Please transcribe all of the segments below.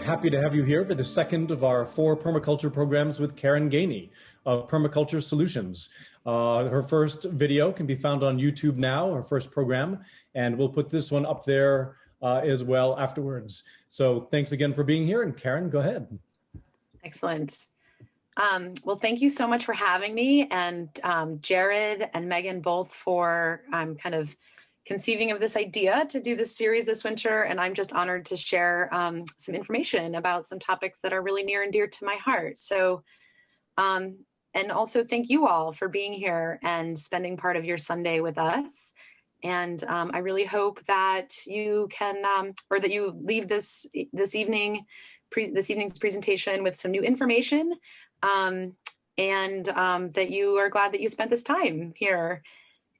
happy to have you here for the second of our 4 permaculture programs with Karen Gainey of Permaculture Solutions. Her first video can be found on YouTube now, her first program, and we'll put this one up there as well afterwards. So thanks again for being here, and Karen, go ahead. Excellent. Well, thank you so much for having me, and Jared and Megan both for kind of conceiving of this idea to do this series this winter. And I'm just honored to share some information about some topics that are really near and dear to my heart. So, and also thank you all for being here and spending part of your Sunday with us. And I really hope that you can, or that you leave this evening's presentation with some new information, and that you are glad that you spent this time here.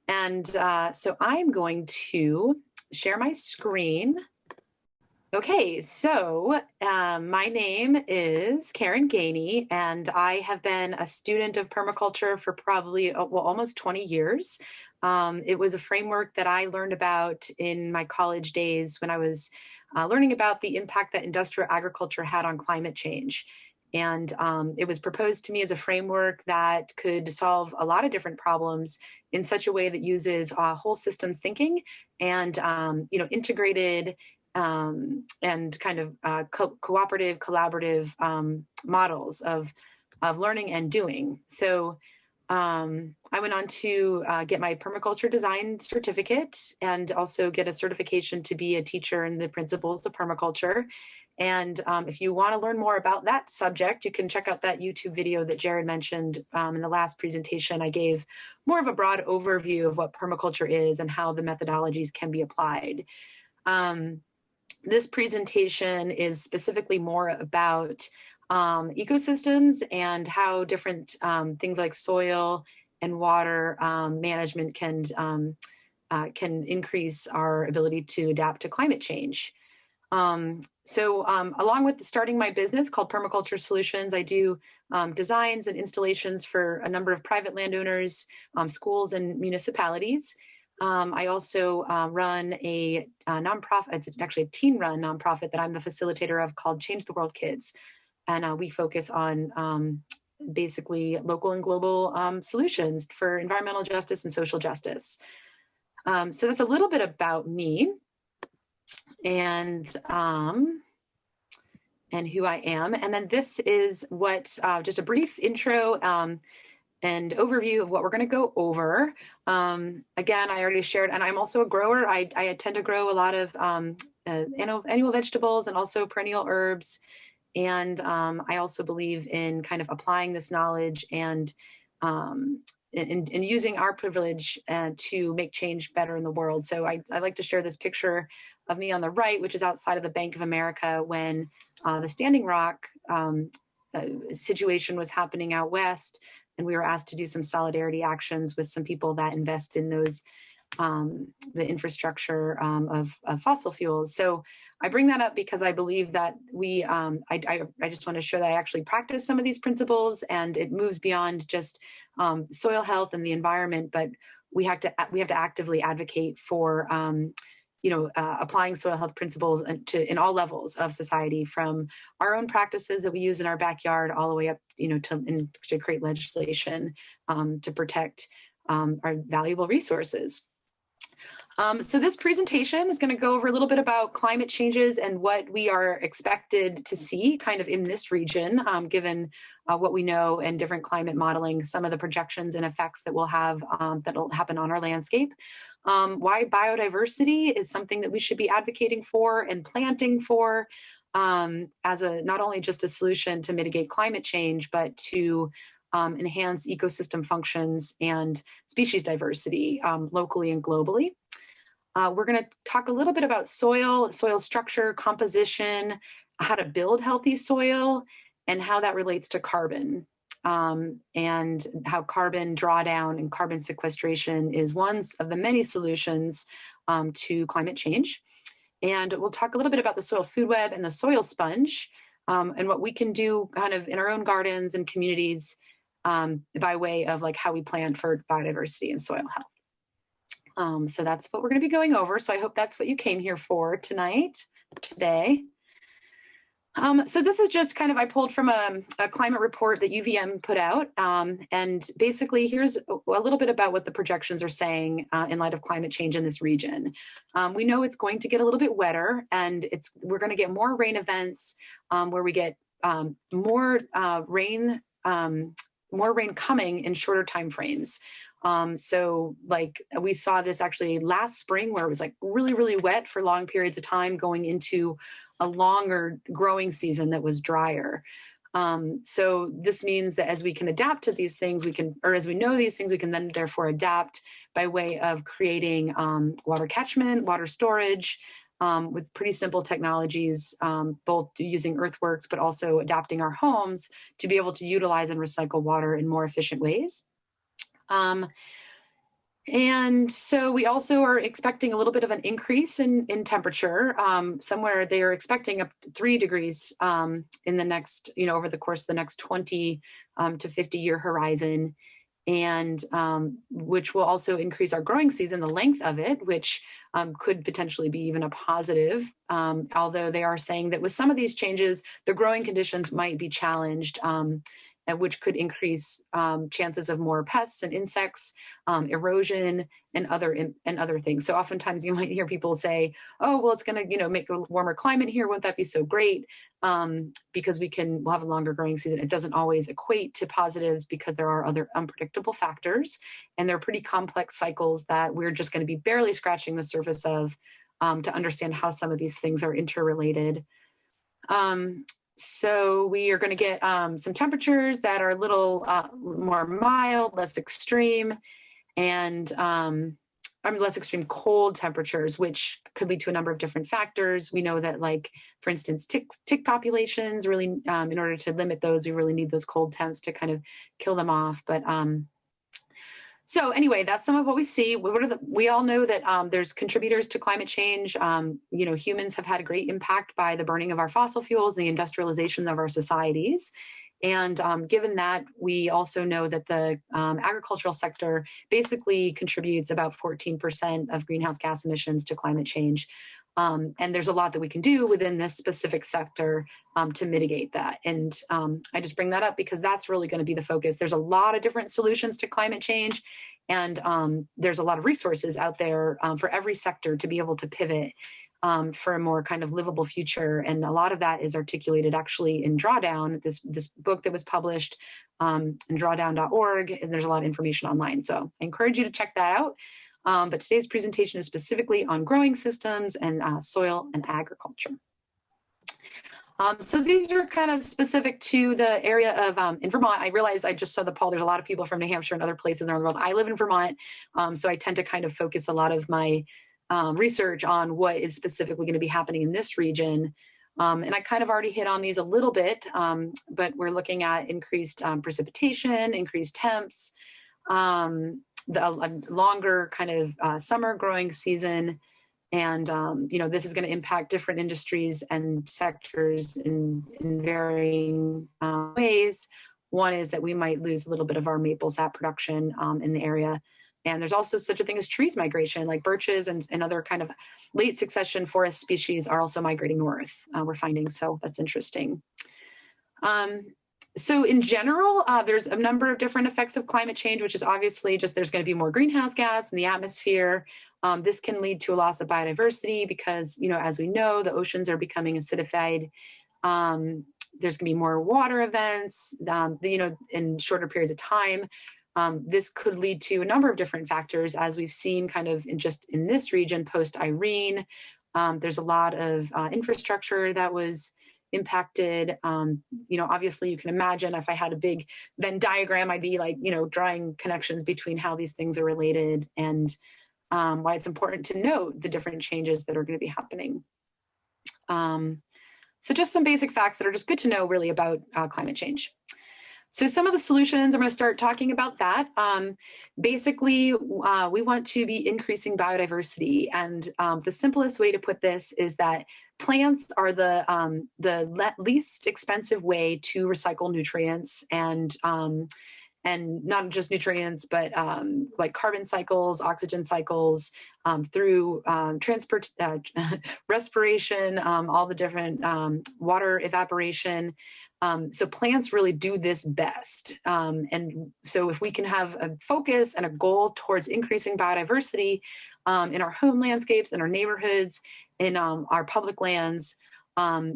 And so I'm going to share my screen. Okay, so my name is Karen Gainey, and I have been a student of permaculture for probably, almost 20 years. It was a framework that I learned about in my college days when I was learning about the impact that industrial agriculture had on climate change. And it was proposed to me as a framework that could solve a lot of different problems in such a way that uses whole systems thinking and integrated and kind of cooperative, collaborative models of learning and doing. So I went on to get my permaculture design certificate and also get a certification to be a teacher in the principles of permaculture. And if you want to learn more about that subject, you can check out that YouTube video that Jared mentioned in the last presentation. I gave more of a broad overview of what permaculture is and how the methodologies can be applied. This presentation is specifically more about ecosystems and how different things like soil and water management can increase our ability to adapt to climate change. So along with starting my business called Permaculture Solutions, I do designs and installations for a number of private landowners, schools, and municipalities. I also run a nonprofit. It's actually a teen-run nonprofit that I'm the facilitator of called Change the World Kids. And we focus on basically local and global solutions for environmental justice and social justice. So that's a little bit about me and who I am. And then this is what, just a brief intro and overview of what we're going to go over. Again, I already shared, and I'm also a grower. I tend to grow a lot of annual vegetables and also perennial herbs. And I also believe in kind of applying this knowledge and using our privilege to make change better in the world. So I like to share this picture of me on the right, which is outside of the Bank of America when the Standing Rock situation was happening out west. And we were asked to do some solidarity actions with some people that invest in those, the infrastructure of fossil fuels. So I bring that up because I believe that I just want to show that I actually practice some of these principles, and it moves beyond just soil health and the environment, but we have to actively advocate for applying soil health principles in all levels of society, from our own practices that we use in our backyard all the way up, to create legislation to protect our valuable resources. So this presentation is going to go over a little bit about climate changes and what we are expected to see kind of in this region, given what we know and different climate modeling, some of the projections and effects that we'll have that'll happen on our landscape. Why biodiversity is something that we should be advocating for and planting for as not only just a solution to mitigate climate change, but to enhance ecosystem functions and species diversity locally and globally. We're going to talk a little bit about soil structure, composition, how to build healthy soil, and how that relates to carbon, and how carbon drawdown and carbon sequestration is one of the many solutions to climate change. And we'll talk a little bit about the soil food web and the soil sponge, and what we can do kind of in our own gardens and communities by way of like how we plan for biodiversity and soil health. So that's what we're going to be going over. So I hope that's what you came here for today. So this is just kind of, I pulled from a climate report that UVM put out. And basically here's a little bit about what the projections are saying in light of climate change in this region. We know it's going to get a little bit wetter, and we're going to get more rain events where we get more rain coming in shorter time frames. So like we saw this actually last spring, where it was like really, really wet for long periods of time, going into a longer growing season that was drier. So this means that as we can adapt to these things, as we know these things, we can then therefore adapt by way of creating water catchment, water storage, with pretty simple technologies, both using earthworks, but also adapting our homes to be able to utilize and recycle water in more efficient ways. And so we also are expecting a little bit of an increase in temperature. Somewhere they are expecting up to 3 degrees in the next, over the course of the next 20 to 50-year horizon, and which will also increase our growing season, the length of it, which could potentially be even a positive. Although they are saying that with some of these changes, the growing conditions might be challenged, which could increase chances of more pests and insects, erosion, and other things. So oftentimes you might hear people say, "Oh, well, it's going to make a warmer climate here. Won't that be so great?" Because we'll have a longer growing season. It doesn't always equate to positives, because there are other unpredictable factors, and they're pretty complex cycles that we're just going to be barely scratching the surface of to understand how some of these things are interrelated. So we are going to get some temperatures that are a little more mild, less extreme, and less extreme cold temperatures, which could lead to a number of different factors. We know that, like, for instance, tick populations really, in order to limit those, we really need those cold temps to kind of kill them off. But so anyway, that's some of what we see. We all know that there's contributors to climate change. Humans have had a great impact by the burning of our fossil fuels, the industrialization of our societies. And given that, we also know that the agricultural sector basically contributes about 14% of greenhouse gas emissions to climate change. And there's a lot that we can do within this specific sector to mitigate that. And I just bring that up because that's really going to be the focus. There's a lot of different solutions to climate change, and there's a lot of resources out there for every sector to be able to pivot for a more kind of livable future. And a lot of that is articulated actually in Drawdown, this book that was published in drawdown.org, and there's a lot of information online. So I encourage you to check that out. But today's presentation is specifically on growing systems and soil and agriculture. So these are kind of specific to the area of, in Vermont. I realize I just saw the poll. There's a lot of people from New Hampshire and other places around the world. I live in Vermont, so I tend to kind of focus a lot of my research on what is specifically going to be happening in this region. And I kind of already hit on these a little bit, but we're looking at increased precipitation, increased temps, the longer kind of summer growing season. And, this is going to impact different industries and sectors in varying ways. One is that we might lose a little bit of our maple sap production in the area. And there's also such a thing as trees migration, like birches and other kind of late succession forest species are also migrating north, we're finding. So that's interesting. So in general, there's a number of different effects of climate change, which is obviously just there's going to be more greenhouse gas in the atmosphere. This can lead to a loss of biodiversity because, as we know, the oceans are becoming acidified. There's going to be more water events, in shorter periods of time. This could lead to a number of different factors, as we've seen kind of in this region post-Irene. There's a lot of infrastructure that was impacted. Obviously you can imagine if I had a big Venn diagram, I'd be like, drawing connections between how these things are related and why it's important to note the different changes that are going to be happening. So just some basic facts that are just good to know really about climate change. So some of the solutions, I'm going to start talking about that. Basically, we want to be increasing biodiversity. And the simplest way to put this is that plants are the least expensive way to recycle nutrients and and not just nutrients, but like carbon cycles, oxygen cycles, through transport, respiration, all the different water evaporation. So plants really do this best. And so if we can have a focus and a goal towards increasing biodiversity in our home landscapes, in our neighborhoods, in our public lands,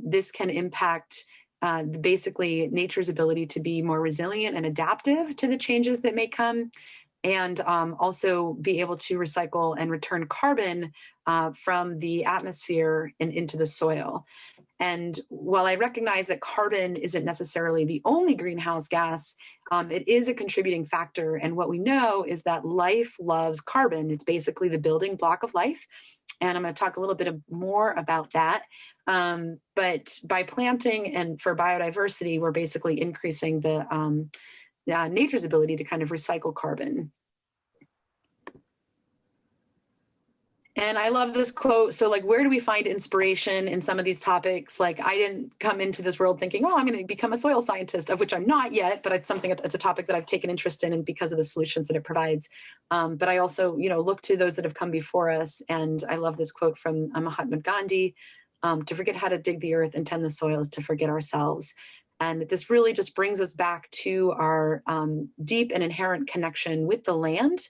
this can impact basically nature's ability to be more resilient and adaptive to the changes that may come, and also be able to recycle and return carbon from the atmosphere and into the soil. And while I recognize that carbon isn't necessarily the only greenhouse gas, it is a contributing factor. And what we know is that life loves carbon. It's basically the building block of life. And I'm going to talk a little bit more about that. But by planting and for biodiversity, we're basically increasing the nature's ability to kind of recycle carbon. And I love this quote. So like, where do we find inspiration in some of these topics? Like, I didn't come into this world thinking, oh, I'm going to become a soil scientist, of which I'm not yet, but it's a topic that I've taken interest in, and because of the solutions that it provides. But I also, look to those that have come before us. And I love this quote from Mahatma Gandhi: to forget how to dig the earth and tend the soil is to forget ourselves. And this really just brings us back to our deep and inherent connection with the land,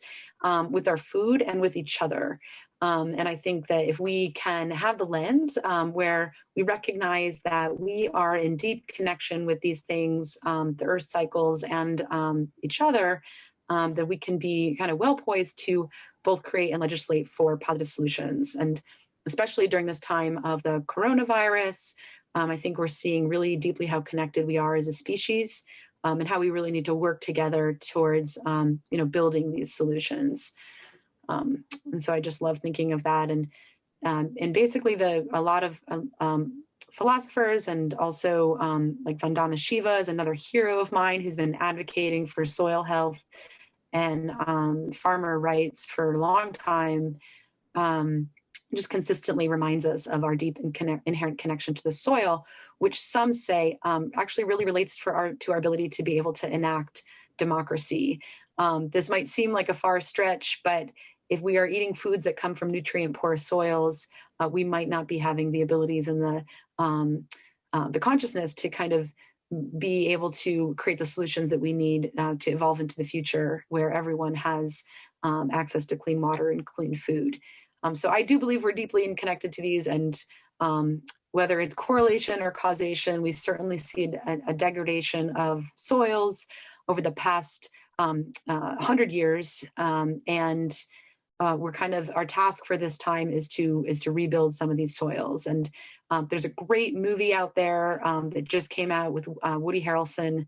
with our food, and with each other. And I think that if we can have the lens where we recognize that we are in deep connection with these things, the earth cycles and each other, that we can be kind of well poised to both create and legislate for positive solutions. And especially during this time of the coronavirus, I think we're seeing really deeply how connected we are as a species, and how we really need to work together towards, building these solutions. And so I just love thinking of that. And basically a lot of philosophers, and also like Vandana Shiva is another hero of mine who's been advocating for soil health and farmer rights for a long time, just consistently reminds us of our deep and inherent connection to the soil, which some say actually really relates to our ability to be able to enact democracy. This might seem like a far stretch, but if we are eating foods that come from nutrient-poor soils, we might not be having the abilities and the consciousness to kind of be able to create the solutions that we need to evolve into the future, where everyone has access to clean water and clean food. So I do believe we're deeply connected to these, and whether it's correlation or causation, we've certainly seen a degradation of soils over the past 100 years, and we're kind of, our task for this time is to rebuild some of these soils. And there's a great movie out there that just came out with Woody Harrelson.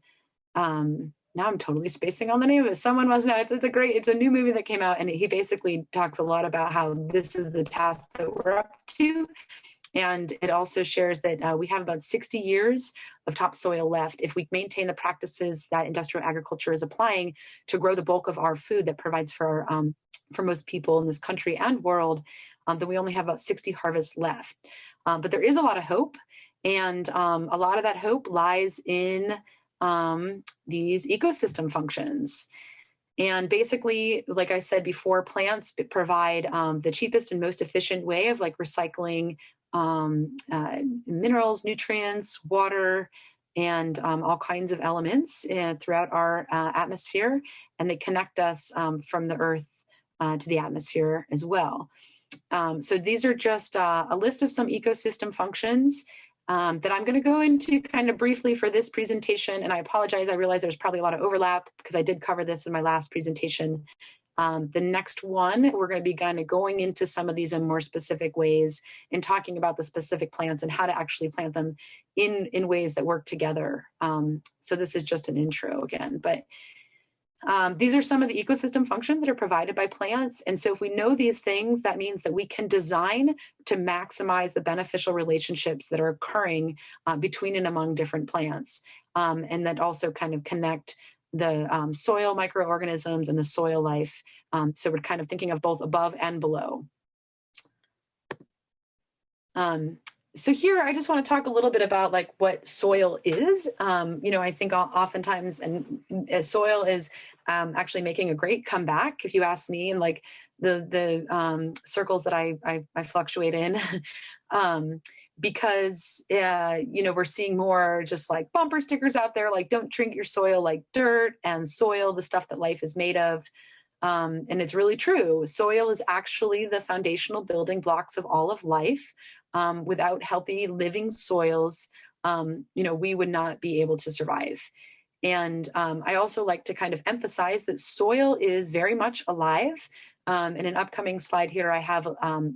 Now I'm totally spacing on the name of it. Someone must know. It's a new movie that came out, and he basically talks a lot about how this is the task that we're up to. And it also shares that we have about 60 years of topsoil left if we maintain the practices that industrial agriculture is applying to grow the bulk of our food that provides for most people in this country and world. Then we only have about 60 harvests left. But there is a lot of hope, and a lot of that hope lies in these ecosystem functions. And basically, like I said before, plants provide the cheapest and most efficient way of like recycling minerals, nutrients, water, and all kinds of elements throughout our atmosphere. And they connect us from the earth to the atmosphere as well. So these are just a list of some ecosystem functions that I'm going to go into kind of briefly for this presentation. And I apologize, I realize there's probably a lot of overlap because I did cover this in my last presentation. The next one, we're going to be kind of going into some of these in more specific ways and talking about the specific plants and how to actually plant them in ways that work together. So this is just an intro again, but these are some of the ecosystem functions that are provided by plants. And so if we know these things, that means that we can design to maximize the beneficial relationships that are occurring between and among different plants, and that also kind of connect the soil microorganisms and the soil life. So we're kind of thinking of both above and below. So here, I just want to talk a little bit about like what soil is. I think oftentimes, and soil is actually making a great comeback, if you ask me, and like the circles that I fluctuate in, um, because we're seeing more just like bumper stickers out there, like don't treat your soil like dirt, and soil, the stuff that life is made of. And it's really true. Soil is actually the foundational building blocks of all of life. Without healthy living soils, we would not be able to survive. And I also like to kind of emphasize that soil is very much alive. In an upcoming slide here, I have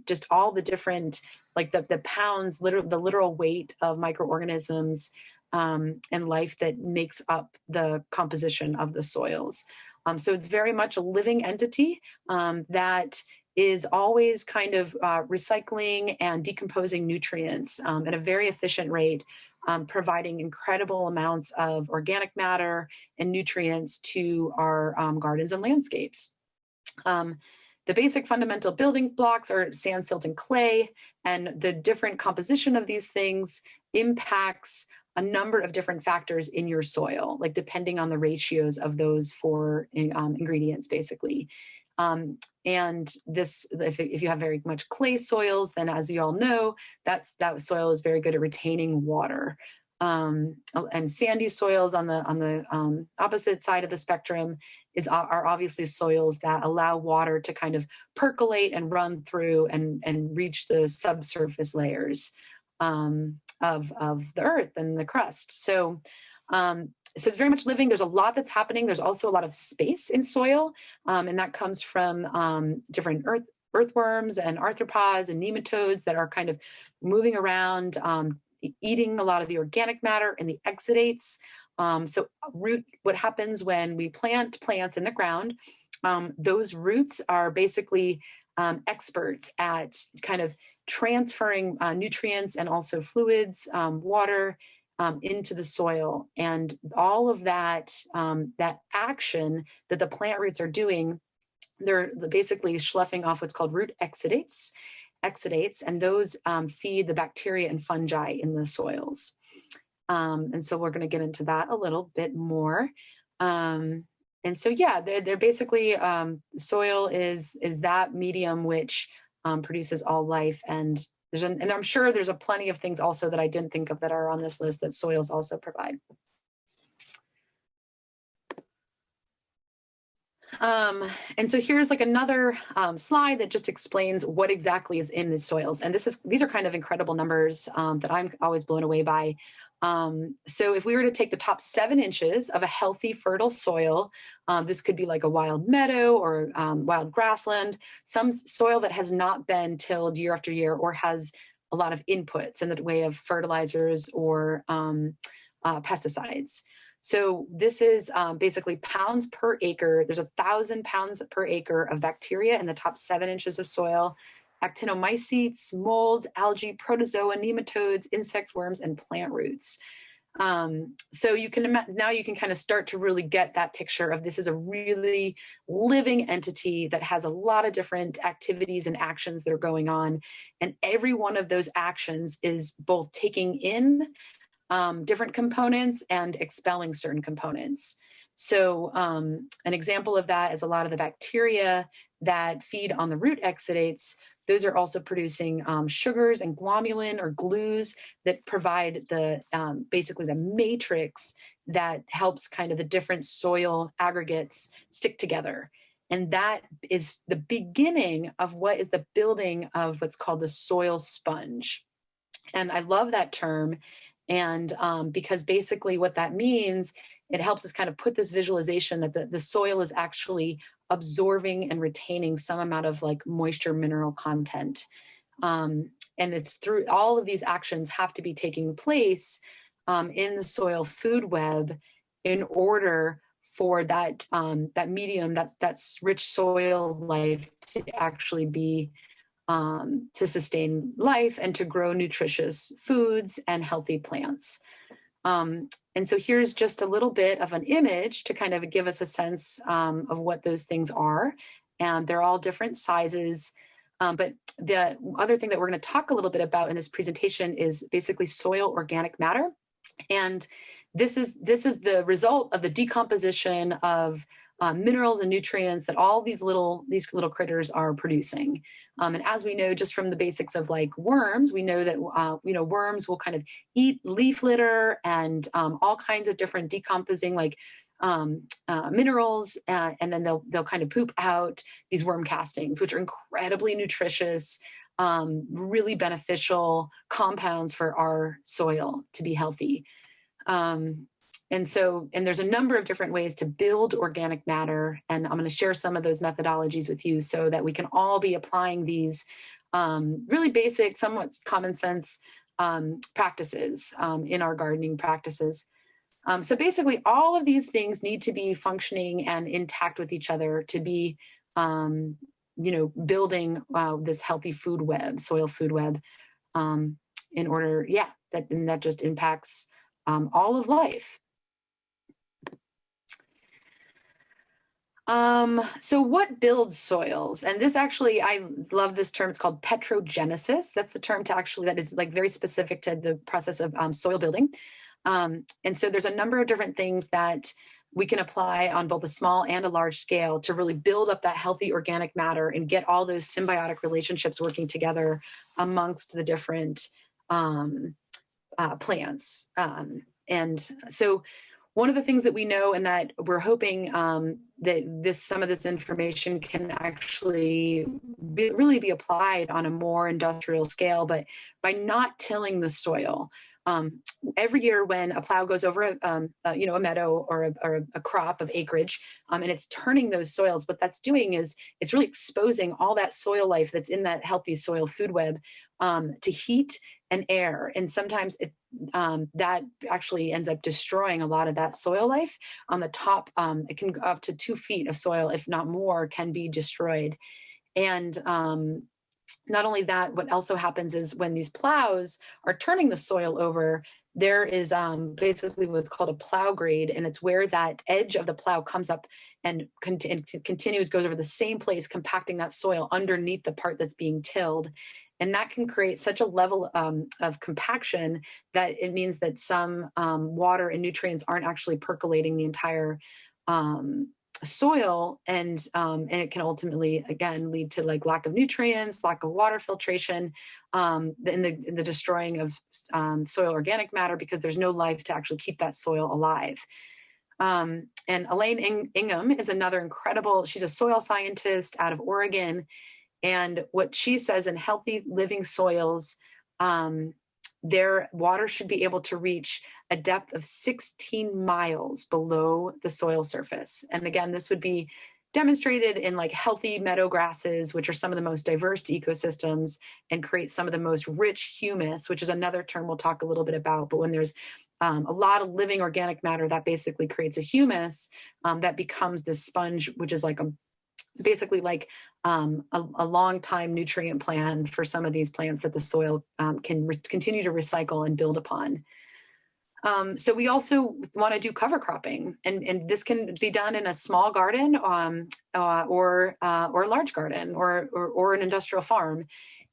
just all the different, like the pounds, the literal weight of microorganisms and life that makes up the composition of the soils. So it's very much a living entity that is always kind of recycling and decomposing nutrients at a very efficient rate, providing incredible amounts of organic matter and nutrients to our gardens and landscapes. The basic fundamental building blocks are sand, silt, and clay, and the different composition of these things impacts a number of different factors in your soil, like depending on the ratios of those four ingredients, basically. And this, if you have very much clay soils, then as you all know, that soil is very good at retaining water. And sandy soils on the opposite side of the spectrum are obviously soils that allow water to kind of percolate and run through and reach the subsurface layers of the earth and the crust. So it's very much living. There's a lot that's happening. There's also a lot of space in soil, and that comes from different earthworms and arthropods and nematodes that are kind of moving around, eating a lot of the organic matter and the exudates. What happens when we plant plants in the ground, those roots are basically experts at kind of transferring nutrients and also fluids, water, into the soil. And all of that, that action that the plant roots are doing, they're basically sloughing off what's called root exudates, and those feed the bacteria and fungi in the soils. And so we're going to get into that a little bit more. And so, yeah, they're basically, soil is that medium which produces all life. And I'm sure there's a plenty of things also that I didn't think of that are on this list that soils also provide. And so here's like another slide that just explains what exactly is in the soils. And these are kind of incredible numbers that I'm always blown away by. So if we were to take the top 7 inches of a healthy, fertile soil, this could be like a wild meadow or wild grassland, some soil that has not been tilled year after year or has a lot of inputs in the way of fertilizers or pesticides. So this is basically pounds per acre. There's 1,000 pounds per acre of bacteria in the top 7 inches of soil, actinomycetes, molds, algae, protozoa, nematodes, insects, worms, and plant roots. So you can now you can kind of start to really get that picture of this is a really living entity that has a lot of different activities and actions that are going on. And every one of those actions is both taking in different components and expelling certain components. So an example of that is a lot of the bacteria that feed on the root exudates. Those are also producing sugars and glomalin or glues that provide the basically the matrix that helps kind of the different soil aggregates stick together. And that is the beginning of what is the building of what's called the soil sponge. And I love that term. And because basically what that means, it helps us kind of put this visualization that the soil is actually absorbing and retaining some amount of like moisture mineral content. And it's through all of these actions have to be taking place in the soil food web in order for that that medium, that's rich soil life to actually be to sustain life and to grow nutritious foods and healthy plants. And so here's just a little bit of an image to kind of give us a sense of what those things are. And they're all different sizes. But the other thing that we're going to talk a little bit about in this presentation is basically soil organic matter. And this is the result of the decomposition of minerals and nutrients that all these little critters are producing. And as we know, just from the basics of like worms, we know that worms will kind of eat leaf litter and all kinds of different decomposing like minerals, and then they'll kind of poop out these worm castings, which are incredibly nutritious, really beneficial compounds for our soil to be healthy. And there's a number of different ways to build organic matter, and I'm going to share some of those methodologies with you so that we can all be applying these really basic, somewhat common sense practices in our gardening practices. So basically, all of these things need to be functioning and intact with each other to be, building this healthy food web, soil food web, in order, that just impacts all of life. So what builds soils? And this actually, I love this term. It's called petrogenesis. That's the term that is like very specific to the process of soil building. And so there's a number of different things that we can apply on both a small and a large scale to really build up that healthy organic matter and get all those symbiotic relationships working together amongst the different plants. And so one of the things that we know and that we're hoping that some of this information can actually really be applied on a more industrial scale, but by not tilling the soil. Every year when a plow goes over a meadow or a crop of acreage, and it's turning those soils, what that's doing is it's really exposing all that soil life that's in that healthy soil food web to heat and air. And sometimes that actually ends up destroying a lot of that soil life. On the top, it can go up to 2 feet of soil, if not more, can be destroyed. And not only that, what also happens is when these plows are turning the soil over, there is basically what's called a plow grade, and it's where that edge of the plow comes up and continues, goes over the same place, compacting that soil underneath the part that's being tilled. And that can create such a level of compaction that it means that some water and nutrients aren't actually percolating the entire soil, and it can ultimately again lead to like lack of nutrients, lack of water filtration, in the destroying of soil organic matter, because there's no life to actually keep that soil alive. And Elaine Ingham is another incredible, she's a soil scientist out of Oregon, and what she says, in healthy living soils, their water should be able to reach a depth of 16 miles below the soil surface. And again, this would be demonstrated in like healthy meadow grasses, which are some of the most diverse ecosystems and create some of the most rich humus, which is another term we'll talk a little bit about. But when there's a lot of living organic matter, that basically creates a humus that becomes this sponge, which is like basically like a long time nutrient plan for some of these plants that the soil can continue to recycle and build upon. So we also want to do cover cropping, and this can be done in a small garden or a large garden or an industrial farm.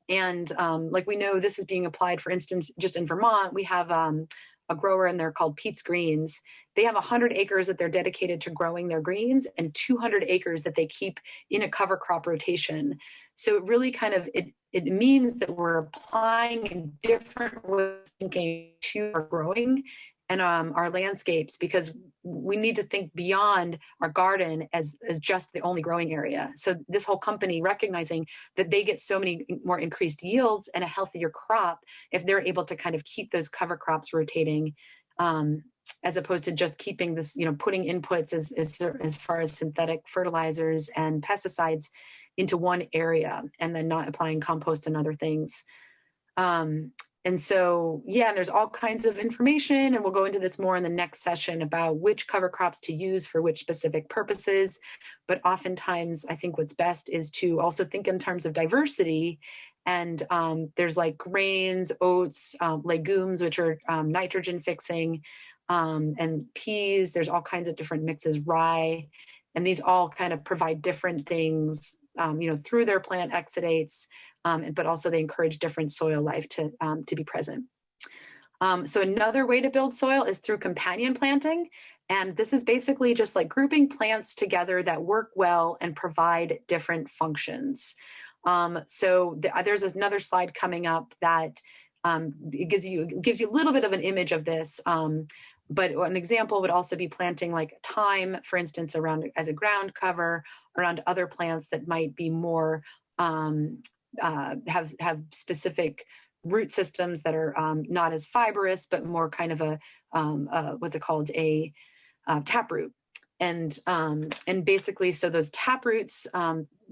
And like we know, this is being applied, for instance, just in Vermont, we have a grower in there called Pete's Greens. They have 100 acres that they're dedicated to growing their greens and 200 acres that they keep in a cover crop rotation. So it really kind of, it means that we're applying a different way of thinking to our growing and our landscapes, because we need to think beyond our garden as just the only growing area. So this whole company recognizing that they get so many more increased yields and a healthier crop if they're able to kind of keep those cover crops rotating, as opposed to just keeping this, putting inputs as far as synthetic fertilizers and pesticides into one area and then not applying compost and other things. And so, and there's all kinds of information, and we'll go into this more in the next session about which cover crops to use for which specific purposes. But oftentimes, I think what's best is to also think in terms of diversity. And there's like grains, oats, legumes, which are nitrogen fixing, and peas. There's all kinds of different mixes, rye. And these all kind of provide different things through their plant exudates, but also they encourage different soil life to be present. So another way to build soil is through companion planting. And this is basically just like grouping plants together that work well and provide different functions. There's another slide coming up that it gives you a little bit of an image of this. But an example would also be planting like thyme, for instance, around as a ground cover around other plants that might be more have specific root systems that are not as fibrous, but more kind of a what's it called, a taproot. And basically, so those taproots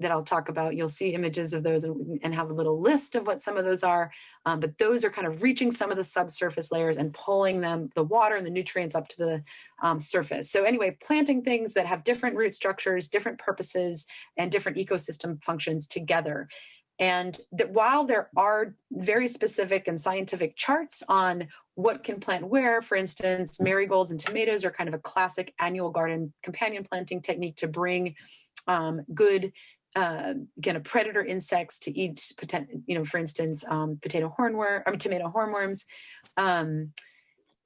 that I'll talk about, you'll see images of those and have a little list of what some of those are. But those are kind of reaching some of the subsurface layers and pulling the water and the nutrients up to the surface. So anyway, planting things that have different root structures, different purposes, and different ecosystem functions together. And that while there are very specific and scientific charts on what can plant where, for instance, marigolds and tomatoes are kind of a classic annual garden companion planting technique to bring good kind of predator insects to eat, for instance, tomato hornworms.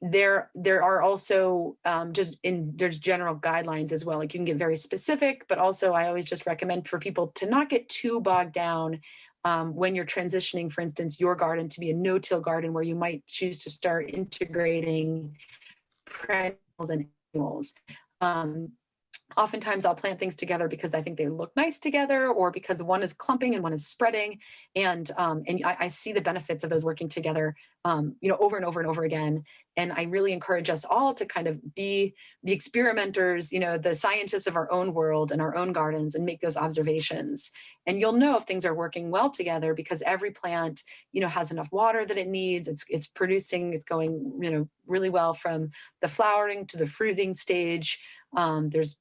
There are also there's general guidelines as well. Like you can get very specific, but also I always just recommend for people to not get too bogged down when you're transitioning, for instance, your garden to be a no-till garden where you might choose to start integrating perennials and annuals. Oftentimes I'll plant things together because I think they look nice together, or because one is clumping and one is spreading. And I see the benefits of those working together, over and over and over again. And I really encourage us all to kind of be the experimenters, the scientists of our own world and our own gardens, and make those observations. And you'll know if things are working well together because every plant, has enough water that it needs. It's producing, it's going, really well from the flowering to the fruiting stage. There's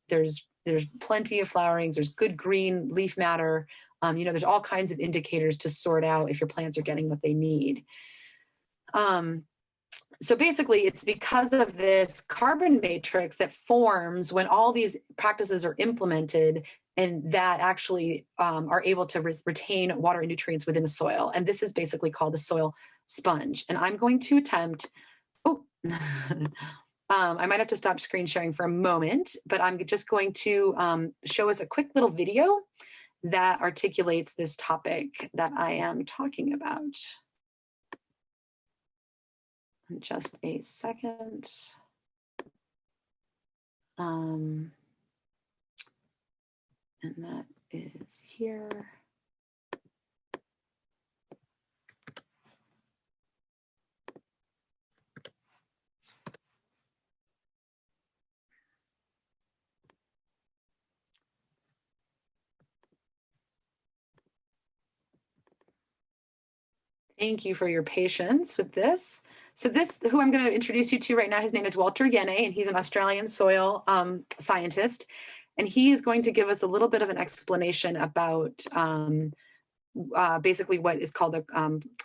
plenty of flowerings. There's good green leaf matter. There's all kinds of indicators to sort out if your plants are getting what they need. So basically, it's because of this carbon matrix that forms when all these practices are implemented, and that actually are able to retain water and nutrients within the soil. And this is basically called the soil sponge. And I'm going to attempt, I might have to stop screen sharing for a moment, but I'm just going to show us a quick little video that articulates this topic that I am talking about. Just a second. And that is here. Thank you for your patience with this. So who I'm going to introduce you to right now, his name is Walter Yene, and he's an Australian soil scientist. And he is going to give us a little bit of an explanation about basically what is called a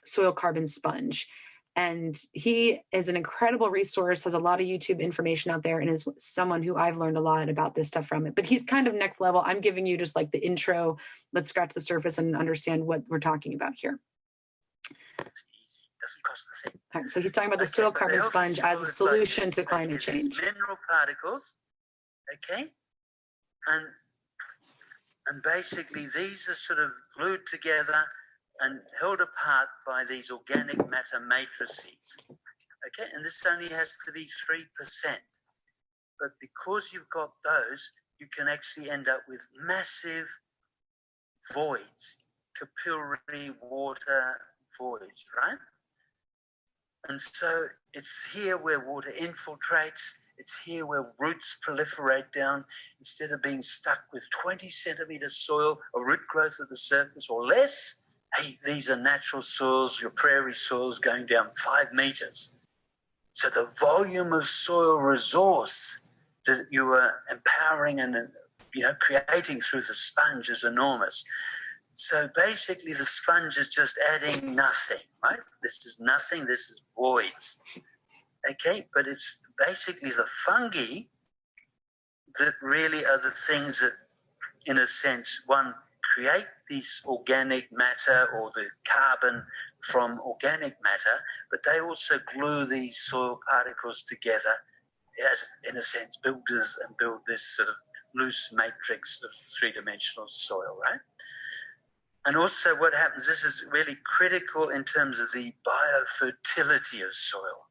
soil carbon sponge. And he is an incredible resource, has a lot of YouTube information out there, and is someone who I've learned a lot about this stuff from it. But he's kind of next level. I'm giving you just like the intro. Let's scratch the surface and understand what we're talking about here. Easy. Doesn't cost a thing. All right, so he's talking about the soil carbon sponge as a solution to climate change. Mineral particles, okay, and basically these are sort of glued together and held apart by these organic matter matrices, okay, and this only has to be 3%. But because you've got those, you can actually end up with massive voids, capillary water voids, right? And so it's here where water infiltrates. It's here where roots proliferate down. Instead of being stuck with 20 centimeter soil or root growth at the surface or less, hey, these are natural soils, your prairie soils going down 5 meters. So the volume of soil resource that you are empowering and creating through the sponge is enormous. So basically the sponge is just adding nothing, right? This is nothing, this is voids. Okay, but it's basically the fungi that really are the things that, in a sense, one, create this organic matter or the carbon from organic matter, but they also glue these soil particles together as, in a sense, builders, and build this sort of loose matrix of three-dimensional soil, right? And also what happens, this is really critical in terms of the biofertility of soil.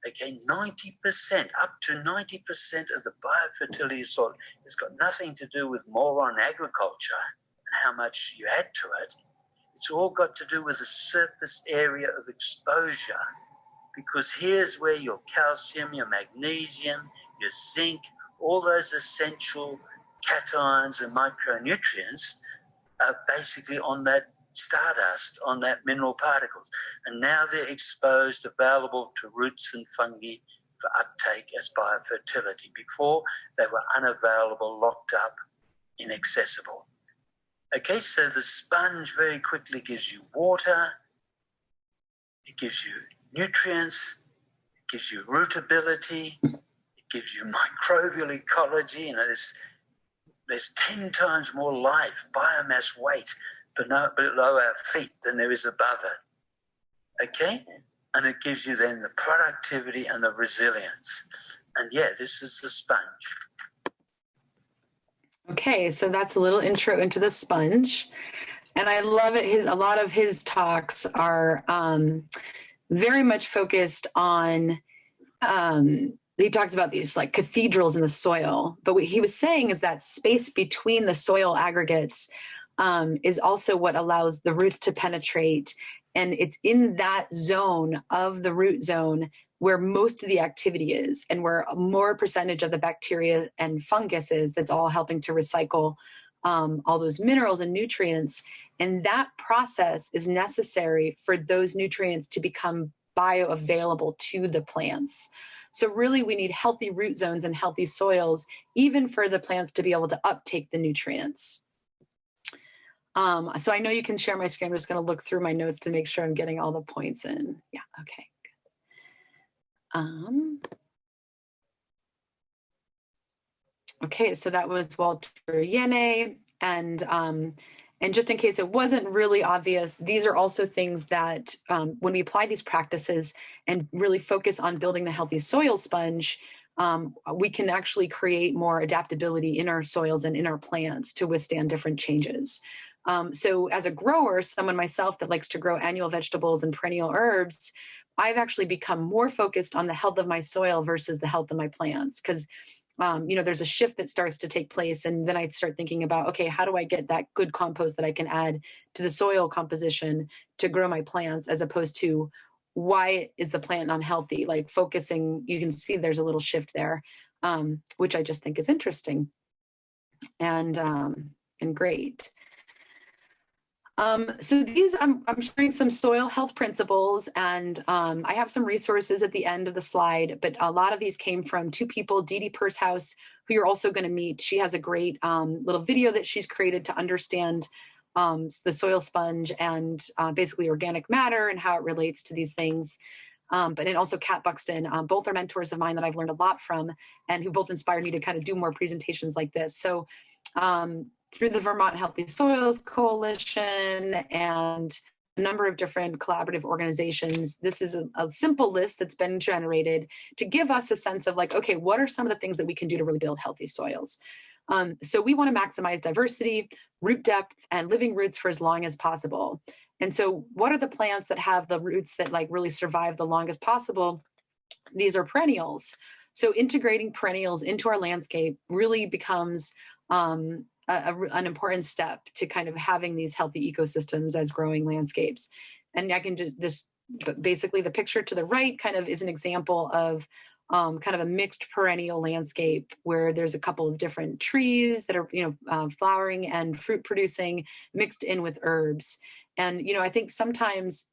Okay, 90%, up to 90% of the biofertility of soil has got nothing to do with moron agriculture and how much you add to it. It's all got to do with the surface area of exposure, because here's where your calcium, your magnesium, your zinc, all those essential cations and micronutrients are basically on that stardust, on that mineral particles. And now they're exposed, available to roots and fungi for uptake as biofertility. Before, they were unavailable, locked up, inaccessible. Okay, so the sponge very quickly gives you water, it gives you nutrients, it gives you rootability, it gives you microbial ecology. You know, there's 10 times more life, biomass weight below our feet than there is above it. Okay? And it gives you then the productivity and the resilience. And yeah, this is the sponge. Okay, so that's a little intro into the sponge. And I love it. A lot of his talks are very much focused on, he talks about these like cathedrals in the soil. But what he was saying is that space between the soil aggregates is also what allows the roots to penetrate. And it's in that zone of the root zone where most of the activity is, and where more percentage of the bacteria and fungus is, that's all helping to recycle all those minerals and nutrients. And that process is necessary for those nutrients to become bioavailable to the plants. So really we need healthy root zones and healthy soils, even for the plants to be able to uptake the nutrients. So I know you can share my screen. I'm just going to look through my notes to make sure I'm getting all the points in. Yeah, okay. Okay, so that was Walter Yene, and just in case it wasn't really obvious, these are also things that when we apply these practices and really focus on building the healthy soil sponge, we can actually create more adaptability in our soils and in our plants to withstand different changes. So as a grower, someone myself that likes to grow annual vegetables and perennial herbs, I've actually become more focused on the health of my soil versus the health of my plants, because you know, there's a shift that starts to take place, and then I start thinking about, okay, how do I get that good compost that I can add to the soil composition to grow my plants, as opposed to why is the plant unhealthy? Like focusing, you can see there's a little shift there, which I just think is interesting and great. So these, I'm sharing some soil health principles, and I have some resources at the end of the slide, but a lot of these came from two people, Dee Dee Purshouse, who you're also going to meet. She has a great little video that she's created to understand the soil sponge and basically organic matter and how it relates to these things. But then also Kat Buxton, both are mentors of mine that I've learned a lot from, and who both inspired me to kind of do more presentations like this. So through the Vermont Healthy Soils Coalition and a number of different collaborative organizations, this is a simple list that's been generated to give us a sense of like, okay, what are some of the things that we can do to really build healthy soils? So we want to maximize diversity, root depth, and living roots for as long as possible. And so what are the plants that have the roots that like really survive the longest possible? These are perennials. So integrating perennials into our landscape really becomes an important step to kind of having these healthy ecosystems as growing landscapes. And I can just basically the picture to the right kind of is an example of kind of a mixed perennial landscape where there's a couple of different trees that are, you know, flowering and fruit producing mixed in with herbs. And, you know, I think sometimes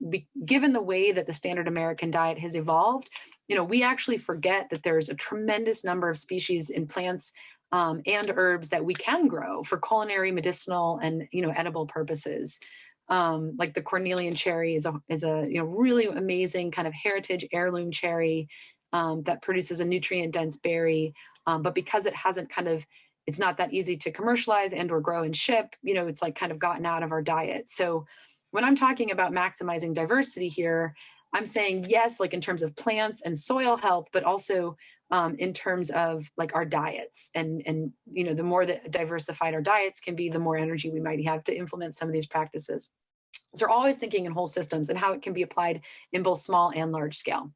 given the way that the standard American diet has evolved, you know, we actually forget that there's a tremendous number of species in plants and herbs that we can grow for culinary, medicinal, and, you know, edible purposes. Like the cornelian cherry is a you know, really amazing kind of heritage heirloom cherry that produces a nutrient dense berry. But because it hasn't kind of it's not that easy to commercialize and or grow and ship. You know, it's like kind of gotten out of our diet. So when I'm talking about maximizing diversity here, I'm saying yes, like in terms of plants and soil health, but also in terms of like our diets. And you know, the more that diversified our diets can be, the more energy we might have to implement some of these practices. So we're always thinking in whole systems and how it can be applied in both small and large scale.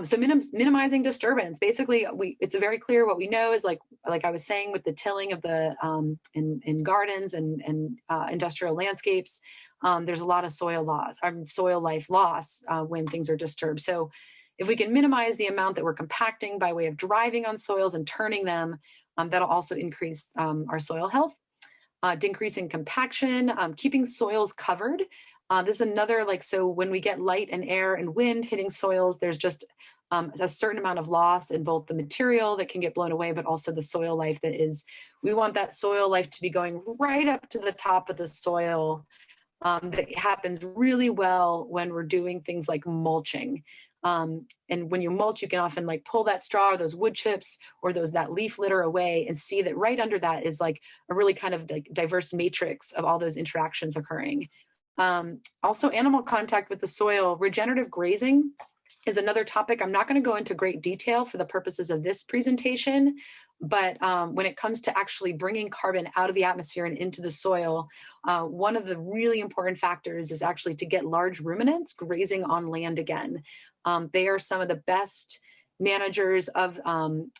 So minimizing disturbance. Basically, it's very clear what we know is like I was saying with the tilling of the in gardens and industrial landscapes. There's a lot of soil life loss when things are disturbed. So if we can minimize the amount that we're compacting by way of driving on soils and turning them, that'll also increase our soil health. Decreasing compaction, keeping soils covered. This is another, like, so when we get light and air and wind hitting soils, there's just a certain amount of loss in both the material that can get blown away, but also the soil life that is, we want that soil life to be going right up to the top of the soil. That happens really well when we're doing things like mulching. And when you mulch, you can often like pull that straw or those wood chips or that leaf litter away and see that right under that is like a really kind of like diverse matrix of all those interactions occurring. Also animal contact with the soil. Regenerative grazing is another topic. I'm not going to go into great detail for the purposes of this presentation, but when it comes to actually bringing carbon out of the atmosphere and into the soil, one of the really important factors is actually to get large ruminants grazing on land again. They are some of the best managers of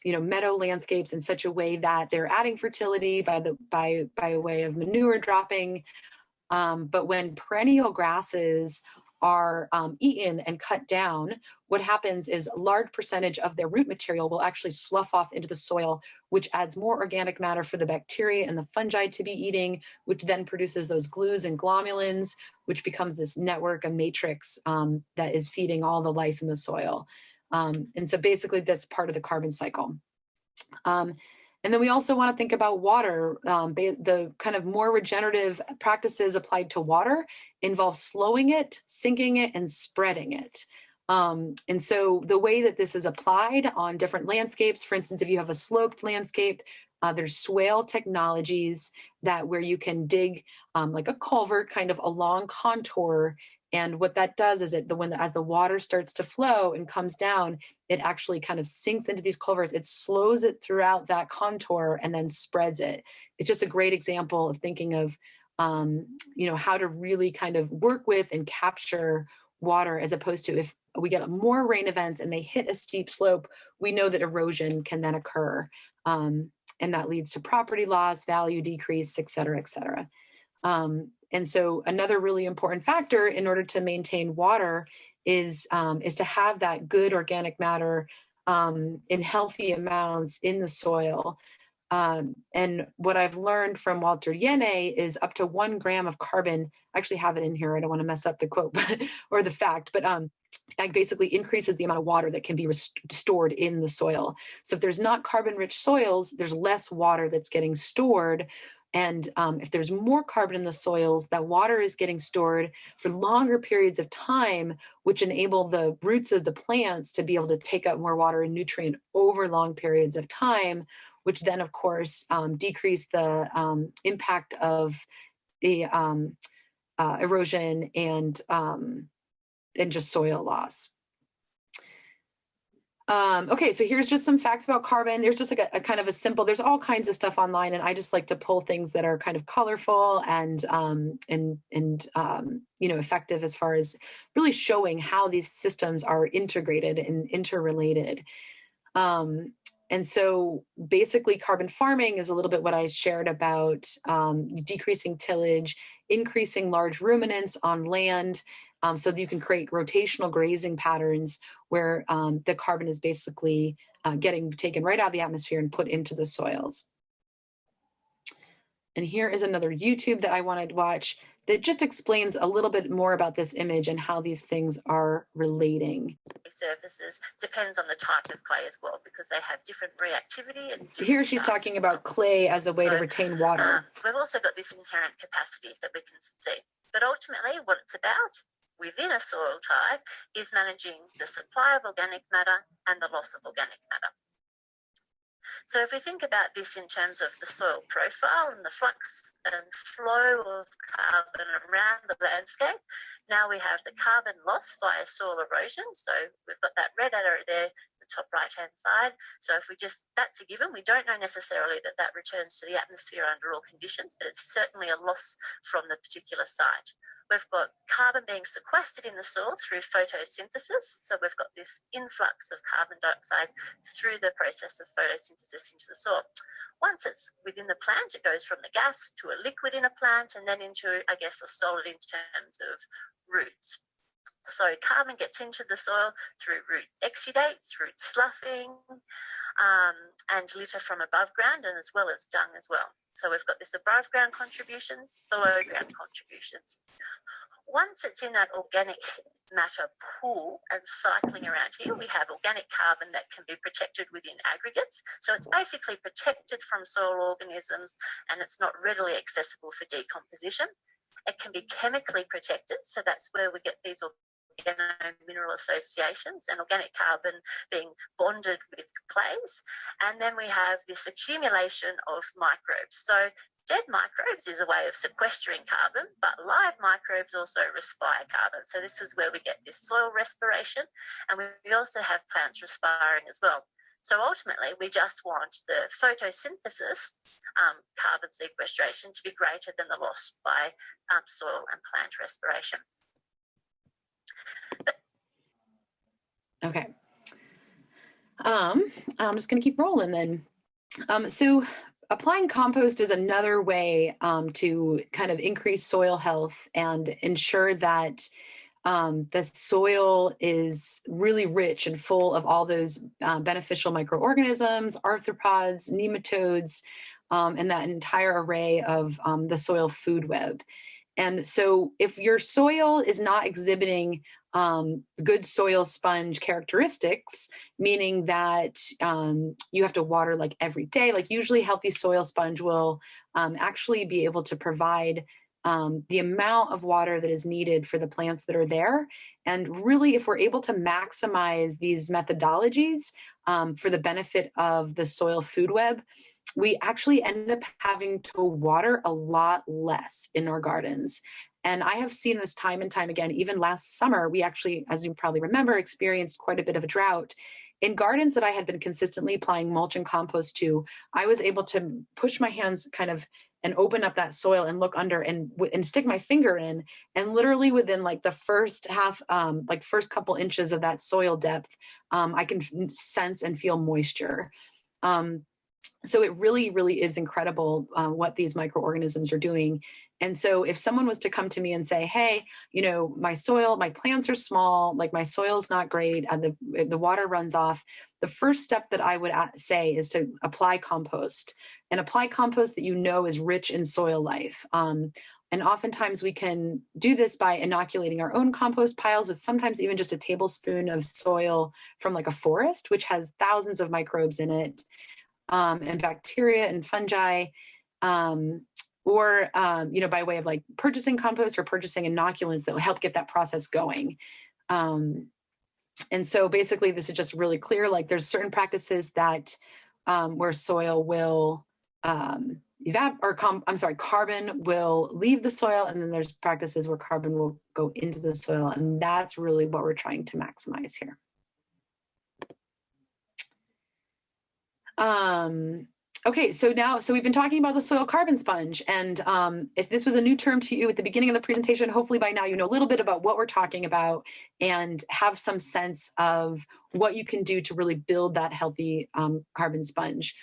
meadow landscapes in such a way that they're adding fertility by way of manure dropping. But when perennial grasses are eaten and cut down, what happens is a large percentage of their root material will actually slough off into the soil, which adds more organic matter for the bacteria and the fungi to be eating, which then produces those glues and glomulins, which becomes this network, a matrix that is feeding all the life in the soil. And so basically that's part of the carbon cycle. And then we also want to think about water. The kind of more regenerative practices applied to water involve slowing it, sinking it, and spreading it. And so the way that this is applied on different landscapes, for instance, if you have a sloped landscape, there's swale technologies where you can dig like a culvert kind of along contour. And what that does is as the water starts to flow and comes down, it actually kind of sinks into these culverts. It slows it throughout that contour and then spreads it. It's just a great example of thinking of, how to really kind of work with and capture water, as opposed to if we get more rain events and they hit a steep slope, we know that erosion can then occur. And that leads to property loss, value decrease, et cetera, et cetera. And so another really important factor in order to maintain water is to have that good organic matter in healthy amounts in the soil. And what I've learned from Walter Yene is up to 1 gram of carbon. I actually have it in here. I don't want to mess up the quote or the fact, but that basically increases the amount of water that can be stored in the soil. So if there's not carbon-rich soils, there's less water that's getting stored. And if there's more carbon in the soils, that water is getting stored for longer periods of time, which enable the roots of the plants to be able to take up more water and nutrient over long periods of time, which then, of course, decrease the impact of the erosion and just soil loss. Okay, so here's just some facts about carbon. There's just like a kind of a simple, there's all kinds of stuff online, and I just like to pull things that are kind of colorful and effective as far as really showing how these systems are integrated and interrelated. And so basically carbon farming is a little bit what I shared about decreasing tillage, increasing large ruminants on land, so that you can create rotational grazing patterns where the carbon is basically getting taken right out of the atmosphere and put into the soils. And here is another YouTube that I wanted to watch that just explains a little bit more about this image and how these things are relating. Surfaces depends on the type of clay as well, because they have different reactivity. And here she's talking about clay as a way to retain water. We've also got this inherent capacity that we can see. But ultimately what it's about within a soil type is managing the supply of organic matter and the loss of organic matter. So if we think about this in terms of the soil profile and the flux and flow of carbon around the landscape, now we have the carbon loss via soil erosion. So we've got that red arrow there, the top right-hand side. So if we just, that's a given. We don't know necessarily that that returns to the atmosphere under all conditions, but it's certainly a loss from the particular site. We've got carbon being sequestered in the soil through photosynthesis. So we've got this influx of carbon dioxide through the process of photosynthesis into the soil. Once it's within the plant, it goes from the gas to a liquid in a plant and then into, I guess, a solid in terms of roots. So carbon gets into the soil through root exudates, root sloughing, and litter from above ground, and as well as dung as well. So we've got this above ground contributions, below ground contributions. Once it's in that organic matter pool and cycling around here, we have organic carbon that can be protected within aggregates. So it's basically protected from soil organisms and it's not readily accessible for decomposition. It can be chemically protected, so that's where we get these mineral associations and organic carbon being bonded with clays. And then we have this accumulation of microbes. So dead microbes is a way of sequestering carbon, but live microbes also respire carbon. So this is where we get this soil respiration, and we also have plants respiring as well. So ultimately, we just want the photosynthesis carbon sequestration to be greater than the loss by soil and plant respiration. Okay. I'm just going to keep rolling then. So applying compost is another way to kind of increase soil health and ensure that the soil is really rich and full of all those beneficial microorganisms, arthropods, nematodes, and that entire array of the soil food web. And so if your soil is not exhibiting good soil sponge characteristics, meaning that you have to water like every day, like usually healthy soil sponge will actually be able to provide the amount of water that is needed for the plants that are there. And really, if we're able to maximize these methodologies for the benefit of the soil food web, we actually end up having to water a lot less in our gardens. And I have seen this time and time again. Even last summer, we actually, as you probably remember, experienced quite a bit of a drought. In gardens that I had been consistently applying mulch and compost to, I was able to push my hands kind of and open up that soil and look under and stick my finger in, and literally within like the first first couple inches of that soil depth, I can sense and feel moisture. So it really, really is incredible what these microorganisms are doing. And so if someone was to come to me and say, hey, you know, my plants are small, like my soil's not great, the water runs off, the first step that I would say is to apply compost, and apply compost that you know is rich in soil life. And oftentimes we can do this by inoculating our own compost piles with sometimes even just a tablespoon of soil from like a forest, which has thousands of microbes in it. And bacteria and fungi, or by way of like purchasing compost or purchasing inoculants that will help get that process going. And so basically this is just really clear, like there's certain practices that where soil will carbon will leave the soil, and then there's practices where carbon will go into the soil, and that's really what we're trying to maximize here. Okay, so we've been talking about the soil carbon sponge, and if this was a new term to you at the beginning of the presentation, hopefully by now you know a little bit about what we're talking about and have some sense of what you can do to really build that healthy carbon sponge.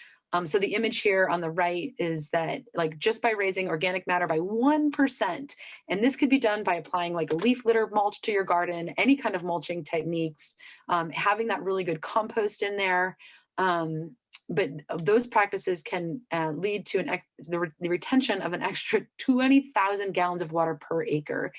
So the image here on the right is that like just by raising organic matter by 1%, and this could be done by applying like a leaf litter mulch to your garden, any kind of mulching techniques, having that really good compost in there. But those practices can lead to the retention of an extra 20,000 gallons of water per acre.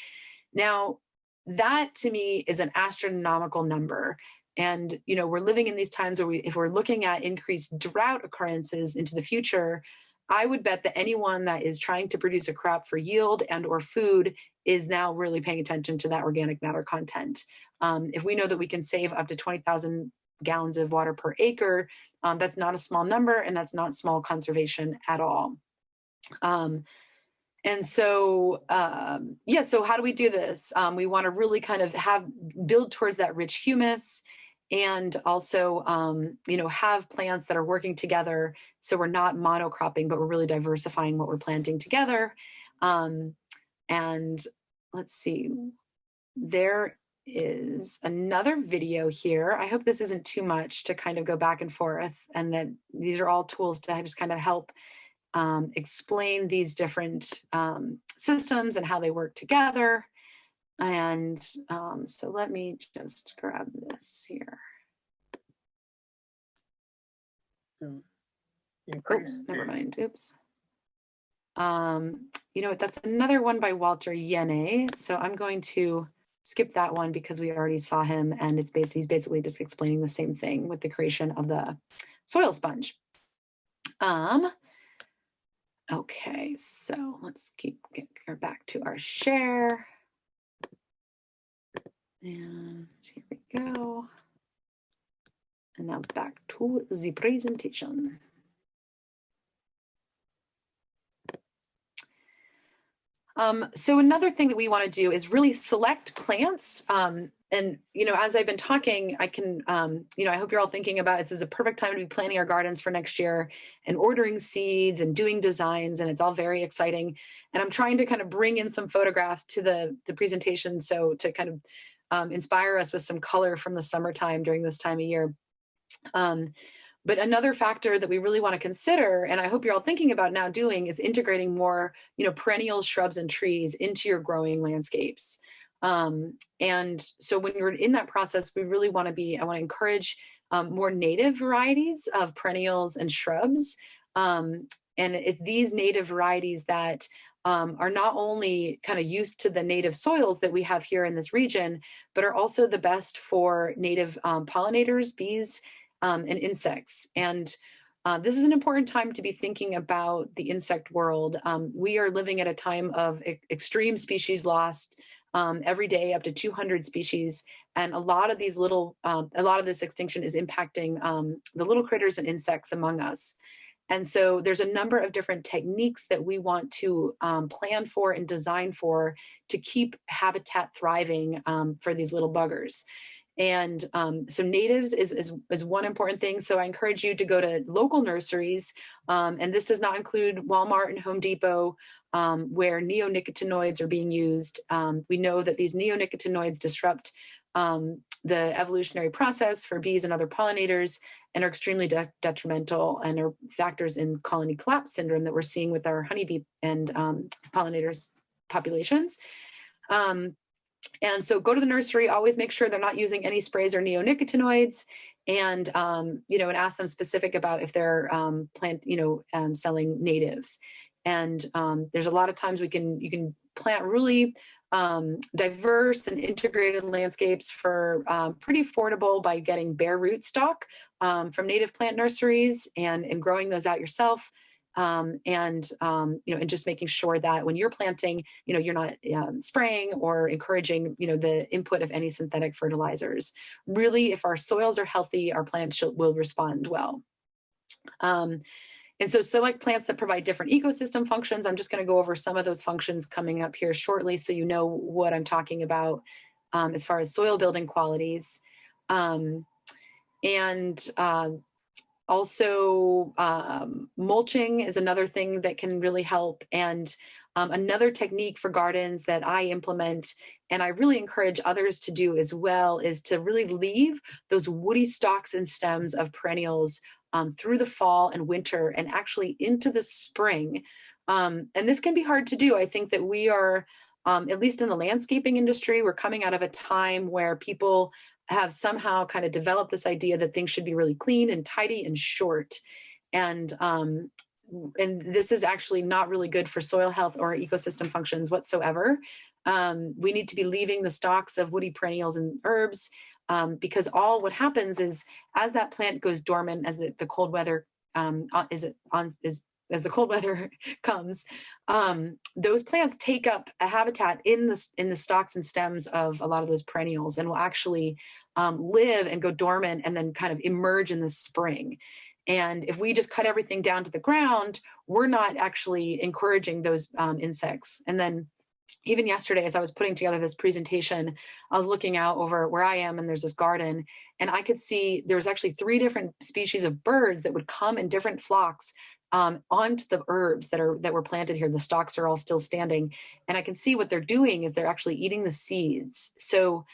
Now, that to me is an astronomical number. And, you know, we're living in these times where if we're looking at increased drought occurrences into the future, I would bet that anyone that is trying to produce a crop for yield and or food is now really paying attention to that organic matter content. If we know that we can save up to 20,000 gallons of water per acre. That's not a small number, and that's not small conservation at all. And so, yeah, so how do we do this? We want to really kind of build towards that rich humus, and also, have plants that are working together. So we're not monocropping, but we're really diversifying what we're planting together. And let's see, there is another video here. I hope this isn't too much to kind of go back and forth, and that these are all tools to just kind of help explain these different systems and how they work together. And so let me just grab this here. Increase. Never mind. Oops. That's another one by Walter Yene. So I'm going to skip that one because we already saw him, and he's basically just explaining the same thing with the creation of the soil sponge. Okay, so let's get back to our share. And here we go. And now back to the presentation. So another thing that we want to do is really select plants. And, as I've been talking, I can, I hope you're all thinking about this is a perfect time to be planning our gardens for next year and ordering seeds and doing designs. And it's all very exciting. And I'm trying to kind of bring in some photographs to the presentation. So to kind of inspire us with some color from the summertime during this time of year. But another factor that we really want to consider, and I hope you're all thinking about now doing, is integrating more, perennial shrubs and trees into your growing landscapes. And so when you're in that process, I want to encourage more native varieties of perennials and shrubs. And it's these native varieties that are not only kind of used to the native soils that we have here in this region, but are also the best for native pollinators, bees, and insects. And this is an important time to be thinking about the insect world. We are living at a time of extreme species loss. Every day, up to 200 species, and a lot of this extinction is impacting the little critters and insects among us. And so there's a number of different techniques that we want to plan for and design for to keep habitat thriving for these little buggers. And so natives is one important thing. So I encourage you to go to local nurseries, and this does not include Walmart and Home Depot, where neonicotinoids are being used. We know that these neonicotinoids disrupt the evolutionary process for bees and other pollinators, and are extremely detrimental, and are factors in colony collapse syndrome that we're seeing with our honeybee and pollinators populations. And so go to the nursery, always make sure they're not using any sprays or neonicotinoids, and, and ask them specific about if they're selling natives. And there's a lot of times you can plant really diverse and integrated landscapes for pretty affordable by getting bare root stock from native plant nurseries and growing those out yourself. And just making sure that when you're planting, you're not spraying or encouraging, the input of any synthetic fertilizers. Really, if our soils are healthy, our plants will respond well. And so select plants that provide different ecosystem functions. I'm just going to go over some of those functions coming up here shortly, so you know what I'm talking about as far as soil building qualities. Also, mulching is another thing that can really help. And another technique for gardens that I implement, and I really encourage others to do as well, is to really leave those woody stalks and stems of perennials through the fall and winter and actually into the spring. And this can be hard to do. I think that we are, at least in the landscaping industry, we're coming out of a time where people have somehow kind of developed this idea that things should be really clean and tidy and short. And this is actually not really good for soil health or ecosystem functions whatsoever. We need to be leaving the stalks of woody perennials and herbs, because what happens is, as that plant goes dormant, as the cold weather is as the cold weather comes, those plants take up a habitat in the stalks and stems of a lot of those perennials, and will actually live and go dormant and then kind of emerge in the spring. And if we just cut everything down to the ground, we're not actually encouraging those insects. And then even yesterday, as I was putting together this presentation, I was looking out over where I am, and there's this garden, and I could see there was actually 3 different species of birds that would come in different flocks onto the herbs that were planted here. The stalks are all still standing, and I can see what they're doing is they're actually eating the seeds. So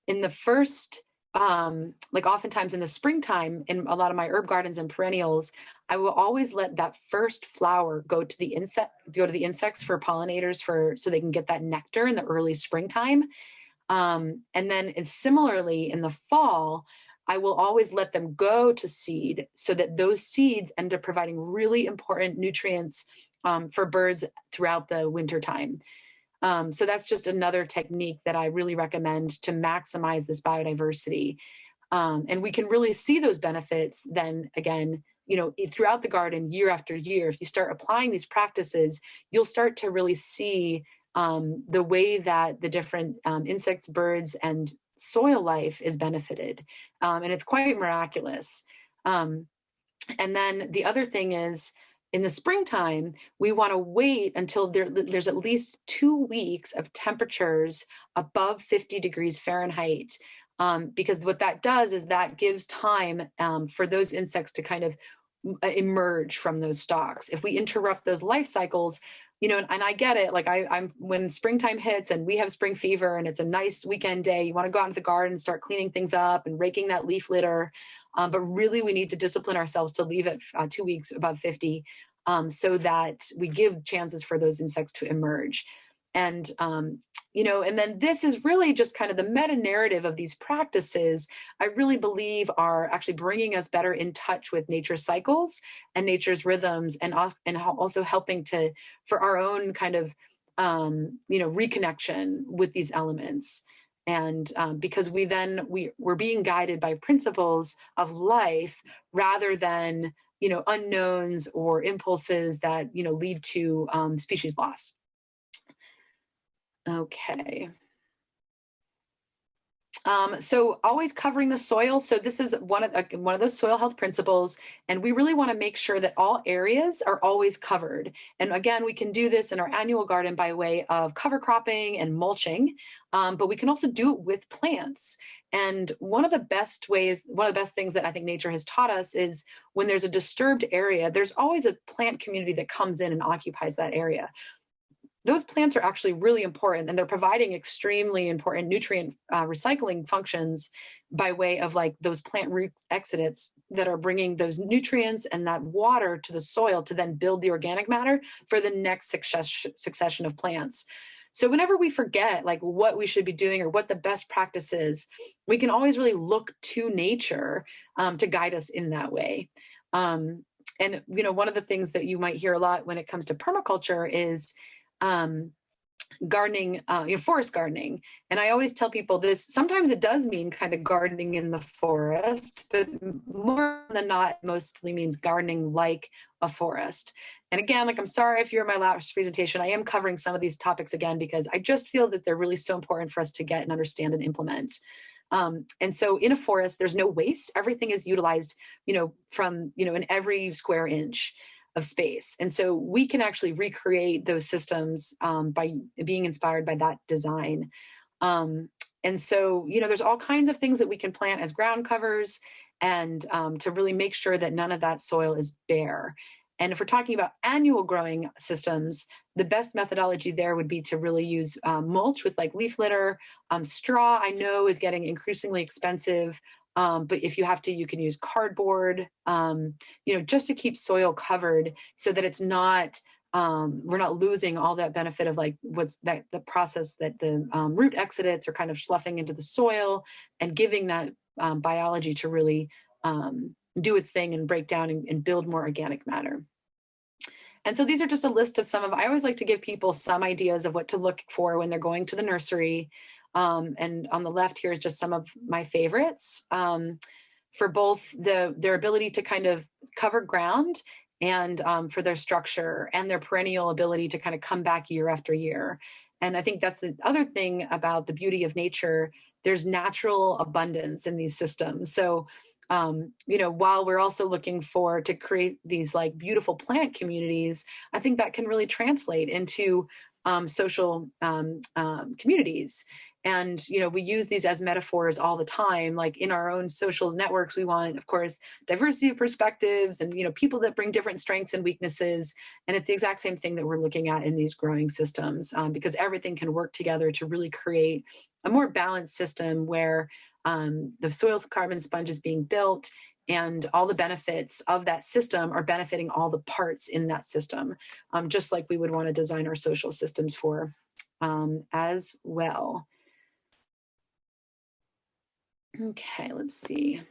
in the first, like oftentimes in the springtime, in a lot of my herb gardens and perennials, I will always let that first flower go to the insects for pollinators, so they can get that nectar in the early springtime. And then similarly in the fall, I will always let them go to seed, so that those seeds end up providing really important nutrients for birds throughout the winter time. So that's just another technique that I really recommend to maximize this biodiversity. And we can really see those benefits then again, throughout the garden year after year. If you start applying these practices, you'll start to really see the way that the different insects, birds, and soil life is benefited. And it's quite miraculous. And then the other thing is, in the springtime, we want to wait until there's at least 2 weeks of temperatures above 50 degrees Fahrenheit, because what that does is that gives time for those insects to kind of emerge from those stalks. If we interrupt those life cycles, and I get it, like I'm when springtime hits and we have spring fever and it's a nice weekend day, you want to go out into the garden and start cleaning things up and raking that leaf litter. But really, we need to discipline ourselves to leave it 2 weeks above 50, so that we give chances for those insects to emerge. And, and then this is really just kind of the meta narrative of these practices, I really believe are actually bringing us better in touch with nature's cycles and nature's rhythms, and also helping for our own kind of, reconnection with these elements. And because we're being guided by principles of life rather than, unknowns or impulses that, lead to species loss. Okay. So always covering the soil. So this is one of those soil health principles, and we really want to make sure that all areas are always covered. And again, we can do this in our annual garden by way of cover cropping and mulching, but we can also do it with plants. And one of the best things that I think nature has taught us is when there's a disturbed area, there's always a plant community that comes in and occupies that area. Those plants are actually really important, and they're providing extremely important nutrient recycling functions by way of like those plant root exudates that are bringing those nutrients and that water to the soil to then build the organic matter for the next succession of plants. So whenever we forget like what we should be doing or what the best practice is, we can always really look to nature to guide us in that way. And one of the things that you might hear a lot when it comes to permaculture is gardening, forest gardening. And I always tell people this, sometimes it does mean kind of gardening in the forest, but more than not, mostly means gardening like a forest. And again, like, I'm sorry if you're in my last presentation, I am covering some of these topics again, because I just feel that they're really so important for us to get and understand and implement. And so in a forest, there's no waste. Everything is utilized, from, in every square inch of space. And so we can actually recreate those systems by being inspired by that design. And so, there's all kinds of things that we can plant as ground covers, and to really make sure that none of that soil is bare. And if we're talking about annual growing systems, the best methodology there would be to really use mulch with like leaf litter. Straw, I know, is getting increasingly expensive. But if you have to, you can use cardboard, just to keep soil covered so that it's not, we're not losing all that benefit of like the process that the root exudates are kind of sloughing into the soil and giving that biology to really do its thing and break down and build more organic matter. And so these are just a list of I always like to give people some ideas of what to look for when they're going to the nursery. And on the left here is just some of my favorites for both their ability to kind of cover ground and for their structure and their perennial ability to kind of come back year after year. And I think that's the other thing about the beauty of nature. There's natural abundance in these systems. So, while we're also looking to create these like beautiful plant communities, I think that can really translate into social communities. And, we use these as metaphors all the time, like in our own social networks. We want, of course, diversity of perspectives and, people that bring different strengths and weaknesses. And it's the exact same thing that we're looking at in these growing systems, because everything can work together to really create a more balanced system where the soil carbon sponge is being built and all the benefits of that system are benefiting all the parts in that system, just like we would want to design our social systems for as well. Okay, let's see.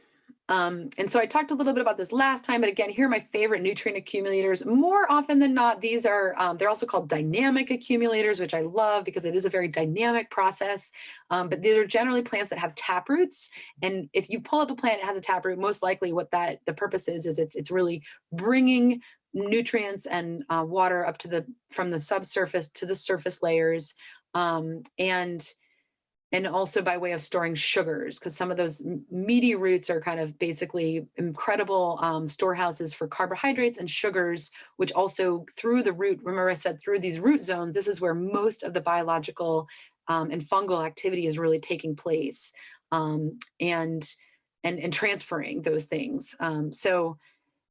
And so I talked a little bit about this last time, but again, here are my favorite nutrient accumulators. More often than not, these are, they're also called dynamic accumulators, which I love because it is a very dynamic process. But these are generally plants that have tap roots. And if you pull up a plant that has a tap root, most likely what the purpose is it's really bringing nutrients and water up from the subsurface to the surface layers. And also by way of storing sugars, because some of those meaty roots are kind of basically incredible storehouses for carbohydrates and sugars, which also through the root, remember I said through these root zones, this is where most of the biological and fungal activity is really taking place, and transferring those things. So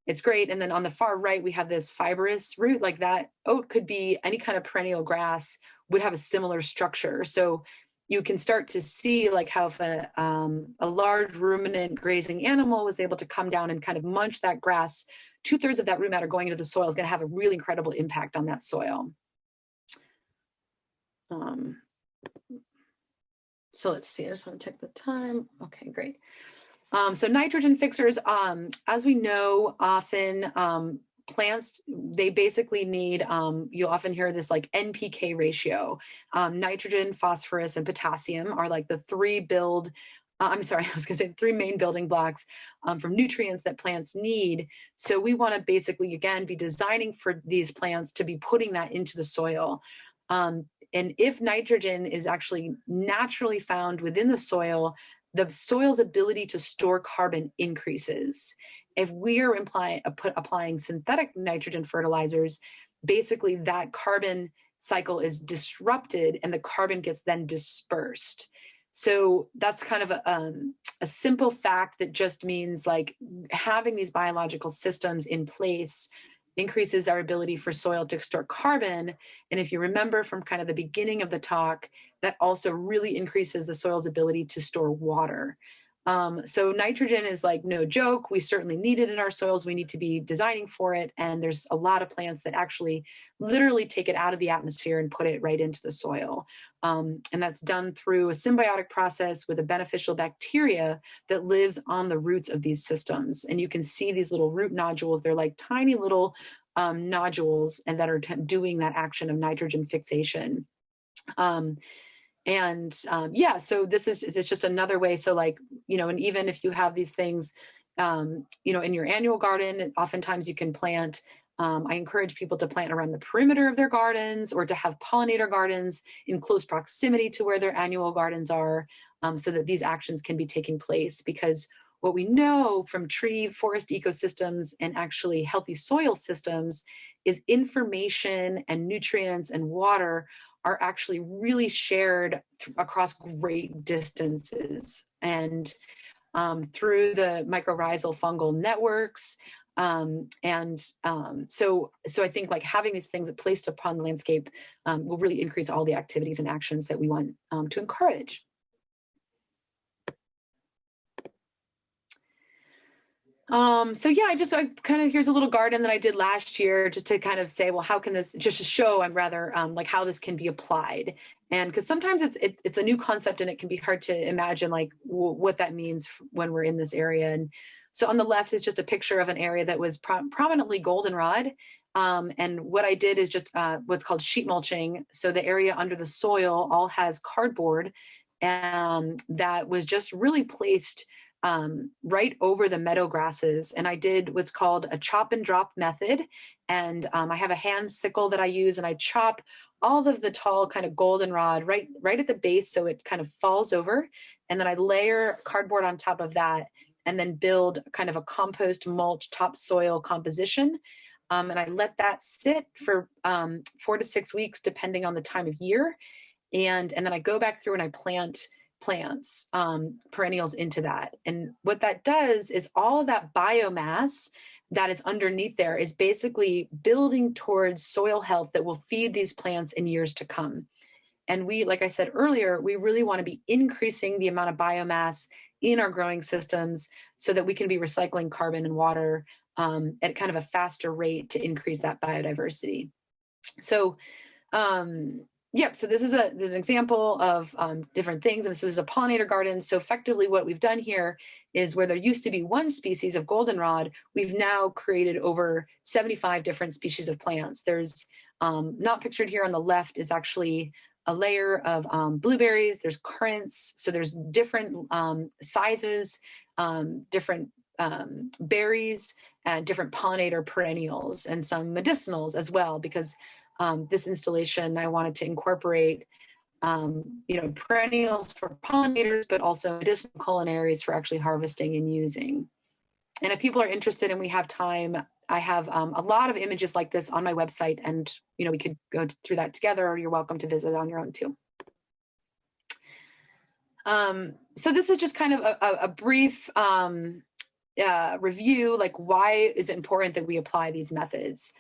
it's great. And then on the far right, we have this fibrous root, like that oat could be any kind of perennial grass, would have a similar structure. So you can start to see like how if a large ruminant grazing animal was able to come down and kind of munch that grass, 2/3 of that root matter going into the soil is going to have a really incredible impact on that soil. So let's see, I just want to check the time. Okay, great. So nitrogen fixers, as we know, often plants, they basically need, you'll often hear this like NPK ratio. Nitrogen, phosphorus, and potassium are like the three main building blocks from nutrients that plants need. So we want to basically, again, be designing for these plants to be putting that into the soil. And if nitrogen is actually naturally found within the soil's ability to store carbon increases. If we are applying synthetic nitrogen fertilizers, basically that carbon cycle is disrupted and the carbon gets then dispersed. So that's kind of a simple fact that just means like having these biological systems in place increases our ability for soil to store carbon. And if you remember from kind of the beginning of the talk, that also really increases the soil's ability to store water. So nitrogen is like no joke. We certainly need it in our soils. We need to be designing for it. And there's a lot of plants that actually literally take it out of the atmosphere and put it right into the soil. And that's done through a symbiotic process with a beneficial bacteria that lives on the roots of these systems. And you can see these little root nodules. They're like tiny little nodules and that are doing that action of nitrogen fixation. Yeah, so it's just another way. So like, and even if you have these things, in your annual garden, oftentimes you can plant, I encourage people to plant around the perimeter of their gardens or to have pollinator gardens in close proximity to where their annual gardens are, so that these actions can be taking place. Because what we know from tree forest ecosystems and actually healthy soil systems is information and nutrients and water are actually really shared across great distances and through the mycorrhizal fungal networks. So I think like having these things placed upon the landscape will really increase all the activities and actions that we want to encourage. So yeah, I kind of, here's a little garden that I did last year just to kind of say, well, how can this, just to show like how this can be applied. And because sometimes it's a new concept and it can be hard to imagine like what that means when we're in this area. And so on the left is just a picture of an area that was prominently goldenrod. And what I did is just what's called sheet mulching. So the area under the soil all has cardboard that was just really placed right over the meadow grasses. And I did what's called a chop and drop method. And I have a hand sickle that I use, and I chop all of the tall kind of goldenrod right at the base, so it kind of falls over. And then I layer cardboard on top of that, and then build kind of a compost mulch topsoil composition. And I let that sit for 4 to 6 weeks, depending on the time of year. And then I go back through and I plant plants, perennials into that. And what that does is all of that biomass that is underneath there is basically building towards soil health that will feed these plants in years to come. And we, like I said earlier, we really want to be increasing the amount of biomass in our growing systems so that we can be recycling carbon and water at kind of a faster rate to increase that biodiversity. So, so this is an example of different things, and this is a pollinator garden. So effectively what we've done here is where there used to be one species of goldenrod, we've now created over 75 different species of plants. There's, not pictured here on the left, is actually a layer of blueberries, there's currants, so there's different sizes, different berries, and different pollinator perennials, and some medicinals as well, because this installation, I wanted to incorporate, perennials for pollinators, but also medicinal culinaries for actually harvesting and using. And if people are interested and we have time, I have a lot of images like this on my website, and we could go through that together, or you're welcome to visit on your own too. So this is just kind of a brief review, like why is it important that we apply these methods?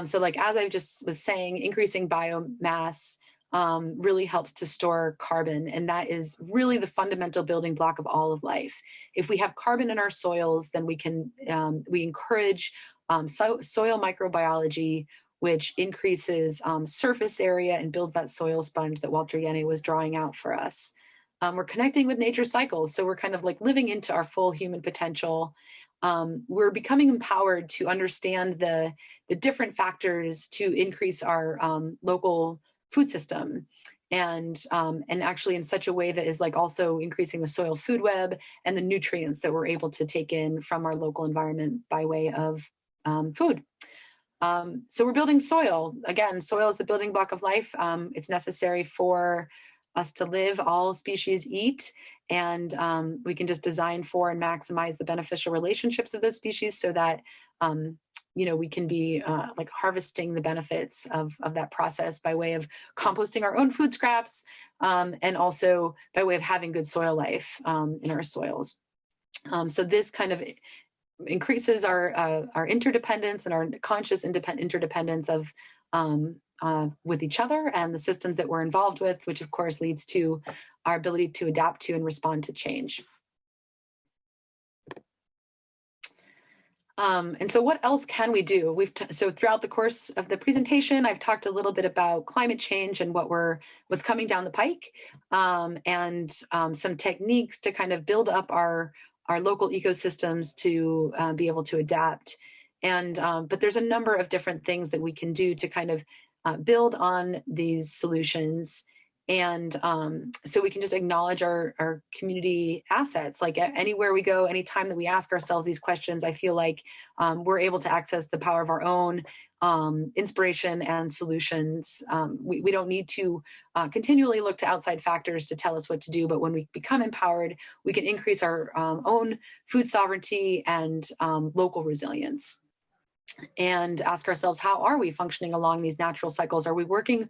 So like, as I just was saying, increasing biomass really helps to store carbon, and that is really the fundamental building block of all of life. If we have carbon in our soils, then we can, we encourage soil microbiology, which increases surface area and builds that soil sponge that Walter Jenne was drawing out for us. We're connecting with nature cycles, so we're kind of like living into our full human potential. We're becoming empowered to understand the different factors to increase our local food system, and actually in such a way that is like also increasing the soil food web and the nutrients that we're able to take in from our local environment by way of food. So we're building soil. Again, soil is the building block of life. It's necessary for us to live. All species eat, and we can just design for and maximize the beneficial relationships of those species so that we can be like harvesting the benefits of that process by way of composting our own food scraps, and also by way of having good soil life in our soils. So this kind of increases our interdependence and our conscious interdependence of with each other and the systems that we're involved with, which of course leads to our ability to adapt to and respond to change. And so what else can we do? So throughout the course of the presentation, I've talked a little bit about climate change and what's coming down the pike, and some techniques to kind of build up our local ecosystems to be able to adapt. And but there's a number of different things that we can do to kind of build on these solutions. And so we can just acknowledge our community assets. Like anywhere we go, anytime that we ask ourselves these questions, I feel like we're able to access the power of our own inspiration and solutions. We don't need to continually look to outside factors to tell us what to do, but when we become empowered, we can increase our own food sovereignty and local resilience. And ask ourselves, how are we functioning along these natural cycles? Are we working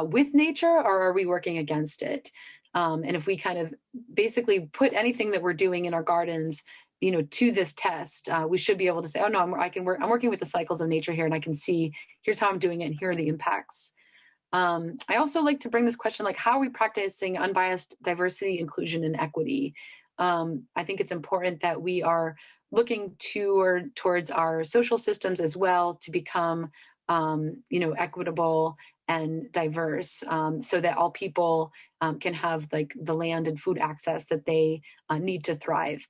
with nature, or are we working against it? And if we kind of basically put anything that we're doing in our gardens, to this test, we should be able to say, oh no, I'm working with the cycles of nature here, and I can see, here's how I'm doing it, and here are the impacts. I also like to bring this question, like, how are we practicing unbiased diversity, inclusion, and equity? I think it's important that we are looking towards our social systems as well to become, equitable and diverse, so that all people can have like the land and food access that they need to thrive.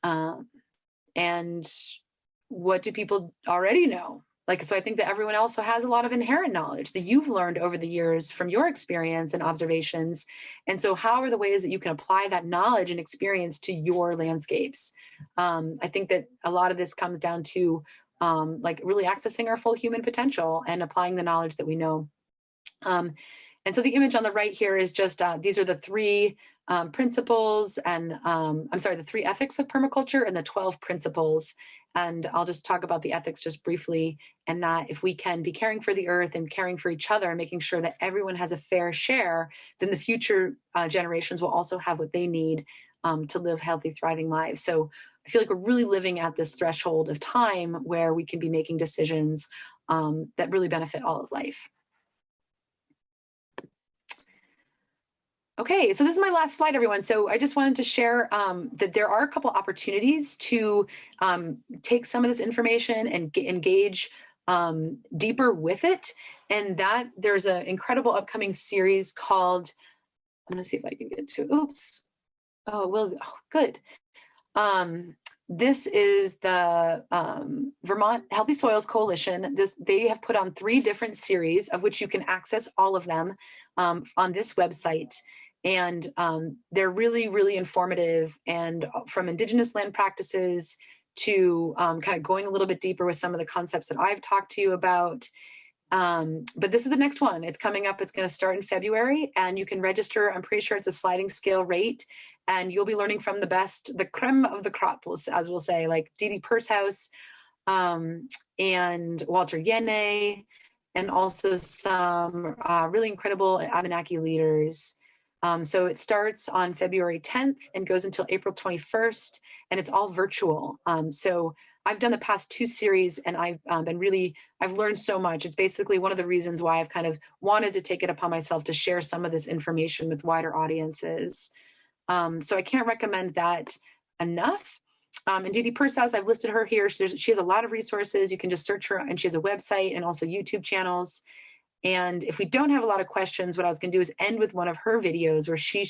And what do people already know? so I think that everyone also has a lot of inherent knowledge that you've learned over the years from your experience and observations. And so how are the ways that you can apply that knowledge and experience to your landscapes? I think that a lot of this comes down to like really accessing our full human potential and applying the knowledge that we know. And so the image on the right here is just, these are the three principles and, the three ethics of permaculture and the 12 principles. And I'll just talk about the ethics just briefly, and that if we can be caring for the earth and caring for each other and making sure that everyone has a fair share, then the future generations will also have what they need to live healthy, thriving lives. So I feel like we're really living at this threshold of time where we can be making decisions that really benefit all of life. Okay, so this is my last slide, everyone. So I just wanted to share that there are a couple opportunities to take some of this information and engage deeper with it. And that there's an incredible upcoming series called, I'm gonna see if I can get to, oops. Oh, well, oh, good. This is the Vermont Healthy Soils Coalition. They have put on 3 different series, of which you can access all of them on this website. And they're really, really informative, and from indigenous land practices to kind of going a little bit deeper with some of the concepts that I've talked to you about. But this is the next one. It's coming up. It's going to start in February, and you can register. I'm pretty sure it's a sliding scale rate, and you'll be learning from the best, the creme of the crop, as we'll say, like Dee Pershouse and Walter Yene, and also some really incredible Abenaki leaders. So it starts on February 10th and goes until April 21st, and it's all virtual. So I've done the past 2 series, and I've learned so much. It's basically one of the reasons why I've kind of wanted to take it upon myself to share some of this information with wider audiences. So I can't recommend that enough. And Dee Pershouse, I've listed her here. She has a lot of resources. You can just search her, and she has a website and also YouTube channels. And if we don't have a lot of questions, what I was going to do is end with one of her videos where she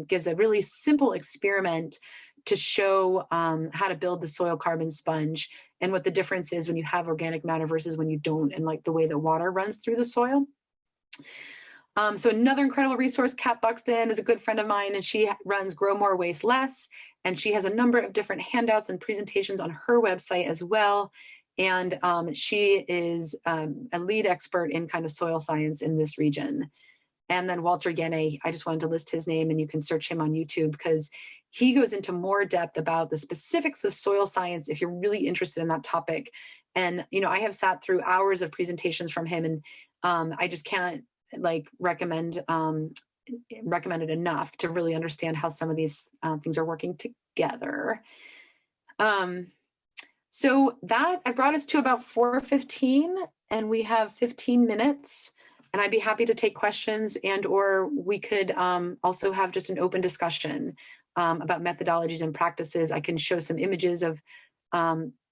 gives a really simple experiment to show how to build the soil carbon sponge and what the difference is when you have organic matter versus when you don't, and like the way that water runs through the soil. So another incredible resource, Kat Buxton is a good friend of mine, and she runs Grow More, Waste Less. And she has a number of different handouts and presentations on her website as well. And she is a lead expert in kind of soil science in this region. And then Walter Yene, I just wanted to list his name, and you can search him on YouTube because he goes into more depth about the specifics of soil science if you're really interested in that topic. And, you know, I have sat through hours of presentations from him, and I just can't recommend it enough to really understand how some of these things are working together. So that I brought us to about 4:15, and we have 15 minutes, and I'd be happy to take questions, and or we could also have just an open discussion about methodologies and practices. I can show some images of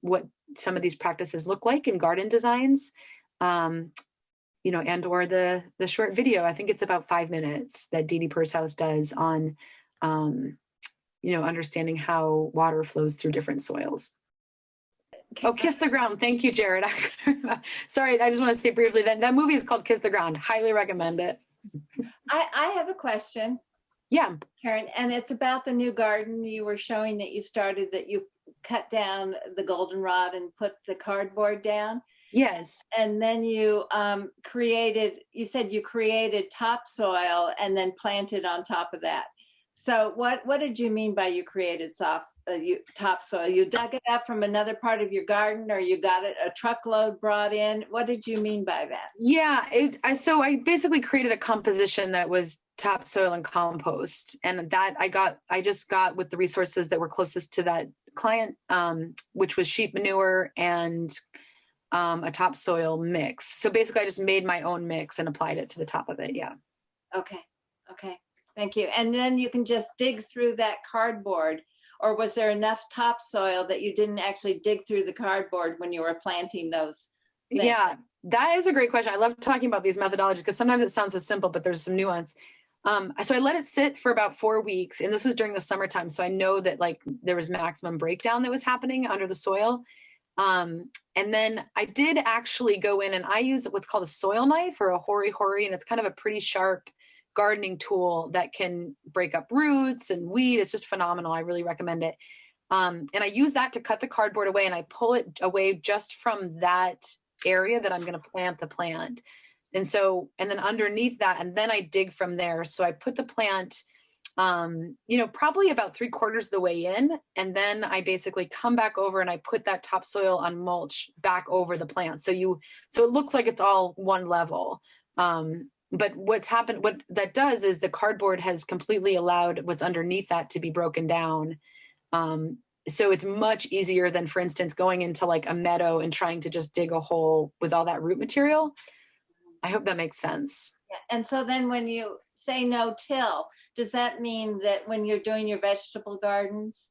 what some of these practices look like in garden designs, you know, and or the short video. I think it's about 5 minutes that Dee Pershouse does on, you know, understanding how water flows through different soils. Oh, Kiss the Ground. Thank you, Jared. Sorry, I just want to say briefly that movie is called Kiss the Ground. Highly recommend it. I have a question. Yeah. Karen, and it's about the new garden you were showing that you started, that you cut down the goldenrod and put the cardboard down. Yes. And then you you said you created topsoil and then planted on top of that. So what did you mean by you created topsoil? You dug it up from another part of your garden, or you got it a truckload brought in? What did you mean by that? Yeah, so I basically created a composition that was topsoil and compost, and that I just got with the resources that were closest to that client, which was sheep manure and a topsoil mix. So basically I just made my own mix and applied it to the top of it. Yeah. Okay. Thank you. And then you can just dig through that cardboard, or was there enough topsoil that you didn't actually dig through the cardboard when you were planting those things? Yeah, that is a great question. I love talking about these methodologies because sometimes it sounds so simple, but there's some nuance. So I let it sit for about 4 weeks, and this was during the summertime. So I know that there was maximum breakdown that was happening under the soil. And then I did actually go in and I use what's called a soil knife or a hori-hori, and it's kind of a pretty sharp gardening tool that can break up roots and weed. It's just phenomenal. I really recommend it. And I use that to cut the cardboard away, and I pull it away just from that area that I'm going to plant the plant. And so, and then underneath that, and then I dig from there. So I put the plant, probably about 3/4 of the way in. And then I basically come back over and I put that topsoil on mulch back over the plant. So it looks like it's all one level. But what's happened, what that does is the cardboard has completely allowed what's underneath that to be broken down. So it's much easier than, for instance, going into like a meadow and trying to just dig a hole with all that root material. I hope that makes sense. Yeah. And so then when you say no till, does that mean that when you're doing your vegetable gardens,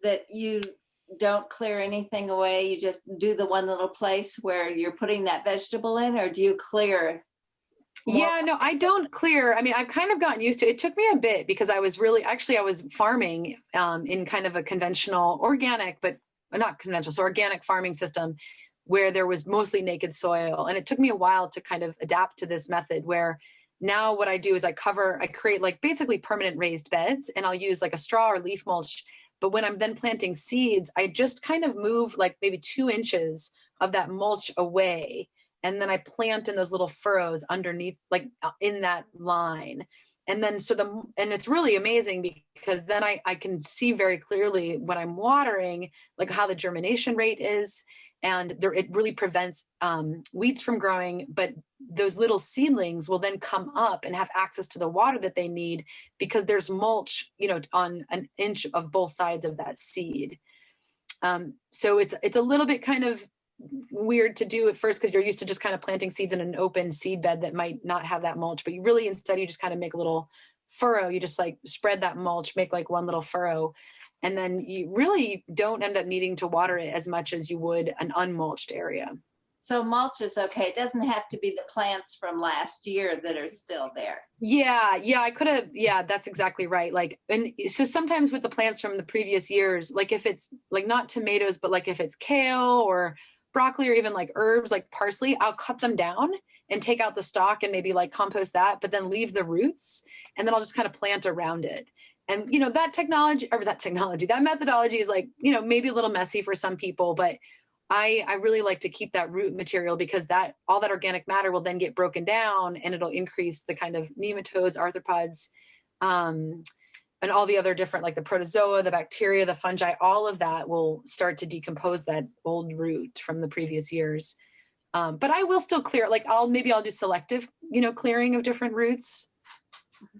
that you don't clear anything away? You just do the one little place where you're putting that vegetable in, or do you clear? Yeah, no, I don't clear. I mean, I've kind of gotten used to it. It took me a bit because I was farming in kind of a conventional organic, but not conventional, so organic farming system where there was mostly naked soil. And it took me a while to kind of adapt to this method, where now what I do is I create like basically permanent raised beds, and I'll use like a straw or leaf mulch. But when I'm then planting seeds, I just kind of move like maybe 2 inches of that mulch away. And then I plant in those little furrows underneath, like in that line. And then, and it's really amazing because then I can see very clearly when I'm watering, like how the germination rate is. And it really prevents weeds from growing, but those little seedlings will then come up and have access to the water that they need because there's mulch, on an inch of both sides of that seed. So it's a little bit kind of weird to do at first because you're used to just kind of planting seeds in an open seed bed that might not have that mulch, but instead you just kind of make a little furrow. You just like spread that mulch, make like one little furrow, and then you really don't end up needing to water it as much as you would an unmulched area. So mulch is okay. It doesn't have to be the plants from last year that are still there. Yeah, I could have. Yeah, that's exactly right. Like, and so sometimes with the plants from the previous years, like if it's like not tomatoes, but like if it's kale or broccoli or even like herbs like parsley, I'll cut them down and take out the stalk and maybe like compost that, but then leave the roots, and then I'll just kind of plant around it. And that methodology is like, maybe a little messy for some people, but I really like to keep that root material because all that organic matter will then get broken down, and it'll increase the kind of nematodes, arthropods, and all the other different, like the protozoa, the bacteria, the fungi, all of that will start to decompose that old root from the previous years. But I will still clear, like I'll do selective, clearing of different roots.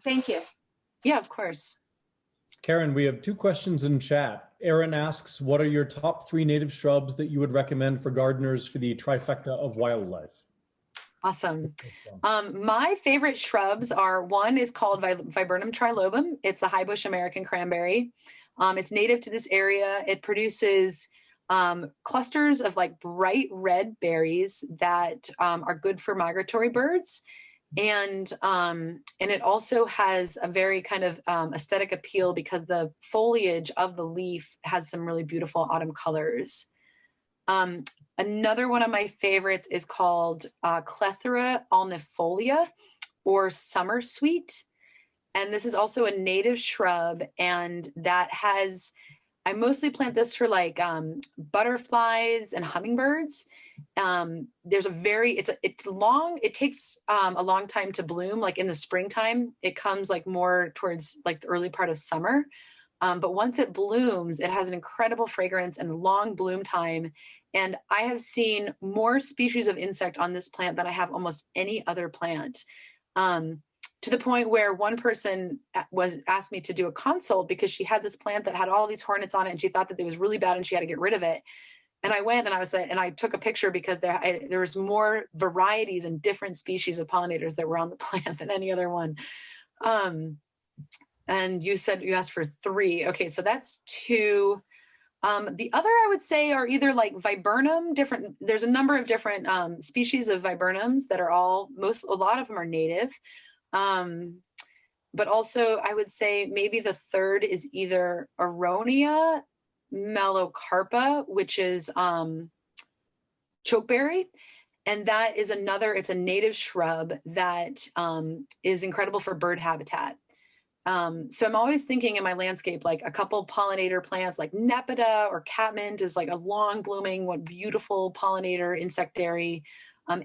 Thank you. Yeah, of course. Karen, we have 2 questions in chat. Aaron asks, what are your top 3 native shrubs that you would recommend for gardeners for the trifecta of wildlife? Awesome. My favorite shrubs one is called Viburnum trilobum. It's the high bush American cranberry. It's native to this area. It produces clusters of like bright red berries that are good for migratory birds. And it also has a very kind of aesthetic appeal because the foliage of the leaf has some really beautiful autumn colors. Another one of my favorites is called Clethra alnifolia, or summer sweet. And this is also a native shrub, and I mostly plant this for like butterflies and hummingbirds. It's long. It takes a long time to bloom. Like in the springtime, it comes like more towards like the early part of summer. But once it blooms, it has an incredible fragrance and long bloom time. And I have seen more species of insect on this plant than I have almost any other plant. To the point where one person asked me to do a consult because she had this plant that had all these hornets on it, and she thought that it was really bad and she had to get rid of it. And I went and I took a picture because there was more varieties and different species of pollinators that were on the plant than any other one. And you asked for 3. Okay, so that's 2. The other I would say are either like viburnum, there's a number of different species of viburnums that are a lot of them are native. But also I would say maybe the third is either aronia Melocarpa, which is chokeberry. And that is it's a native shrub that is incredible for bird habitat. So I'm always thinking in my landscape, like a couple pollinator plants like Nepeta or catmint is like a long blooming, what beautiful pollinator insectary.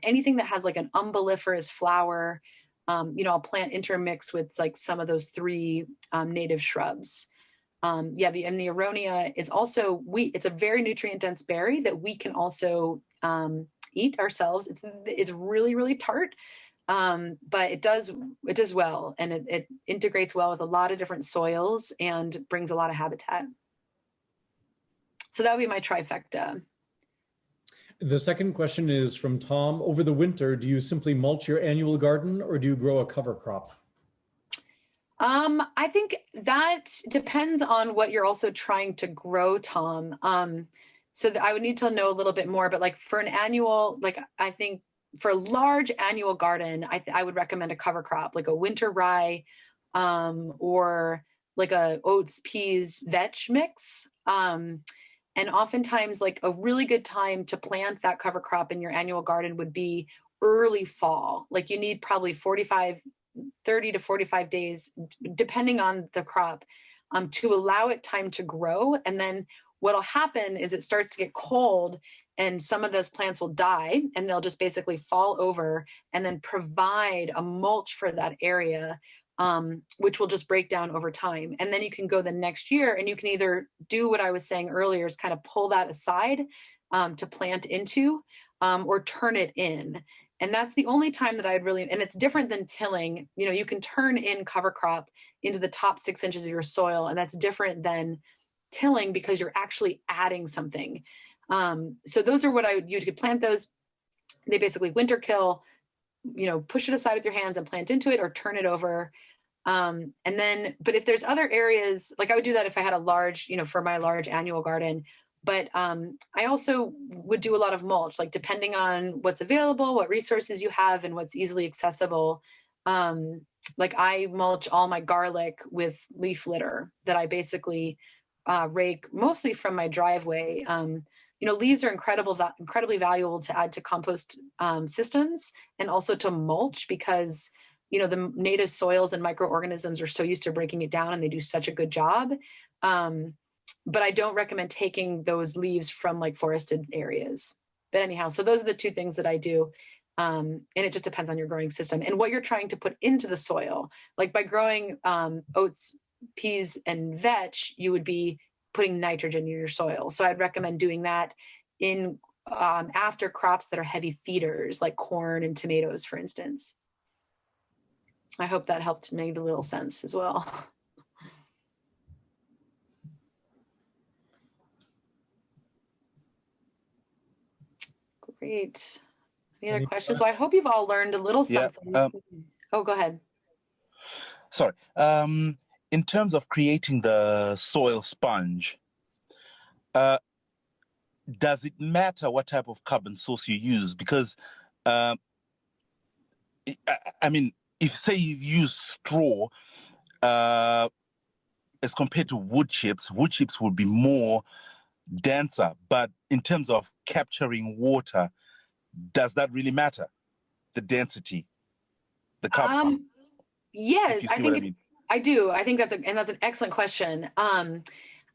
Anything that has like an umbelliferous flower, I'll plant intermix with like some of those 3 native shrubs. And the aronia is also it's a very nutrient dense berry that we can also eat ourselves. It's really, really tart. But it does well, and it integrates well with a lot of different soils and brings a lot of habitat. So that would be my trifecta. The second question is from Tom. Over the winter, do you simply mulch your annual garden or do you grow a cover crop? I think that depends on what you're also trying to grow, Tom. So I would need to know a little bit more, but like for an annual, like I think for a large annual garden, I would recommend a cover crop, like a winter rye, or like a oats, peas, vetch mix. And oftentimes like a really good time to plant that cover crop in your annual garden would be early fall. Like you need probably 30 to 45 days, depending on the crop, to allow it time to grow. And then what'll happen is it starts to get cold and some of those plants will die and they'll just basically fall over and then provide a mulch for that area, which will just break down over time. And then you can go the next year and you can either do what I was saying earlier is kind of pull that aside to plant into, or turn it in. And that's the only time that I'd really, and it's different than tilling. You can turn in cover crop into the top 6 inches of your soil, and that's different than tilling because you're actually adding something. So those are what you could plant those. They basically winter kill, push it aside with your hands and plant into it or turn it over. And then, but if there's other areas, like I would do that if I had a large, for my large annual garden. But I also would do a lot of mulch, like depending on what's available, what resources you have, and what's easily accessible. Like I mulch all my garlic with leaf litter that I basically rake mostly from my driveway. Leaves are incredibly valuable to add to compost systems and also to mulch because, the native soils and microorganisms are so used to breaking it down and they do such a good job. But I don't recommend taking those leaves from like forested areas. But anyhow, so those are the 2 things that I do. And it just depends on your growing system and what you're trying to put into the soil. Like by growing oats, peas, and vetch, you would be putting nitrogen in your soil. So I'd recommend doing that in after crops that are heavy feeders, like corn and tomatoes, for instance. I hope that helped make a little sense as well. Great. Any other questions? So I hope you've all learned a little something. Go ahead. Sorry. In terms of creating the soil sponge, does it matter what type of carbon source you use? Because, if say you use straw as compared to wood chips would be more denser. But in terms of capturing water, does that really matter? The density, the carbon? Yes, I do. I think that's an excellent question. And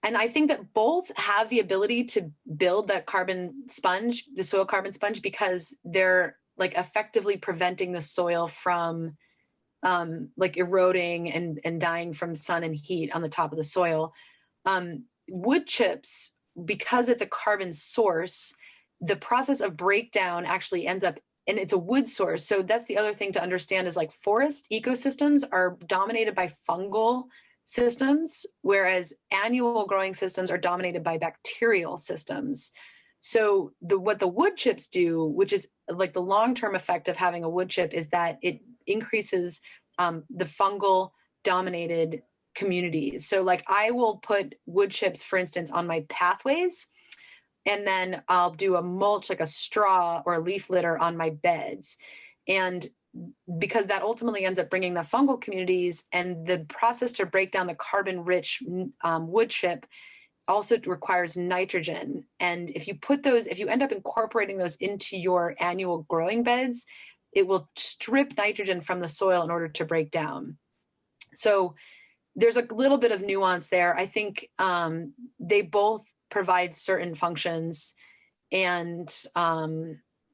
I think that both have the ability to build that carbon sponge, the soil carbon sponge, because they're like effectively preventing the soil from like eroding and dying from sun and heat on the top of the soil. Wood chips, because it's a carbon source, the process of breakdown actually ends up, and it's a wood source. So that's the other thing to understand is like forest ecosystems are dominated by fungal systems, whereas annual growing systems are dominated by bacterial systems. So what the wood chips do, which is like the long-term effect of having a wood chip, is that it increases the fungal dominated communities. So like I will put wood chips, for instance, on my pathways, and then I'll do a mulch, like a straw or a leaf litter on my beds. And because that ultimately ends up bringing the fungal communities, and the process to break down the carbon rich wood chip also requires nitrogen. And if you end up incorporating those into your annual growing beds, it will strip nitrogen from the soil in order to break down. So there's a little bit of nuance there. I think they both provide certain functions. And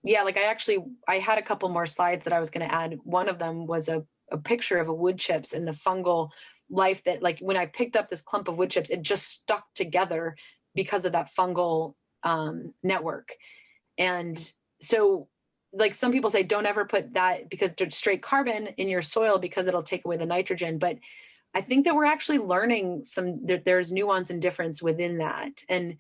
yeah, like I had a couple more slides that I was going to add. One of them was a picture of a wood chips and the fungal life that, like, when I picked up this clump of wood chips, it just stuck together because of that fungal network. And so, like, some people say, don't ever put that because straight carbon in your soil because it'll take away the nitrogen. But I think that we're actually learning there's nuance and difference within that. And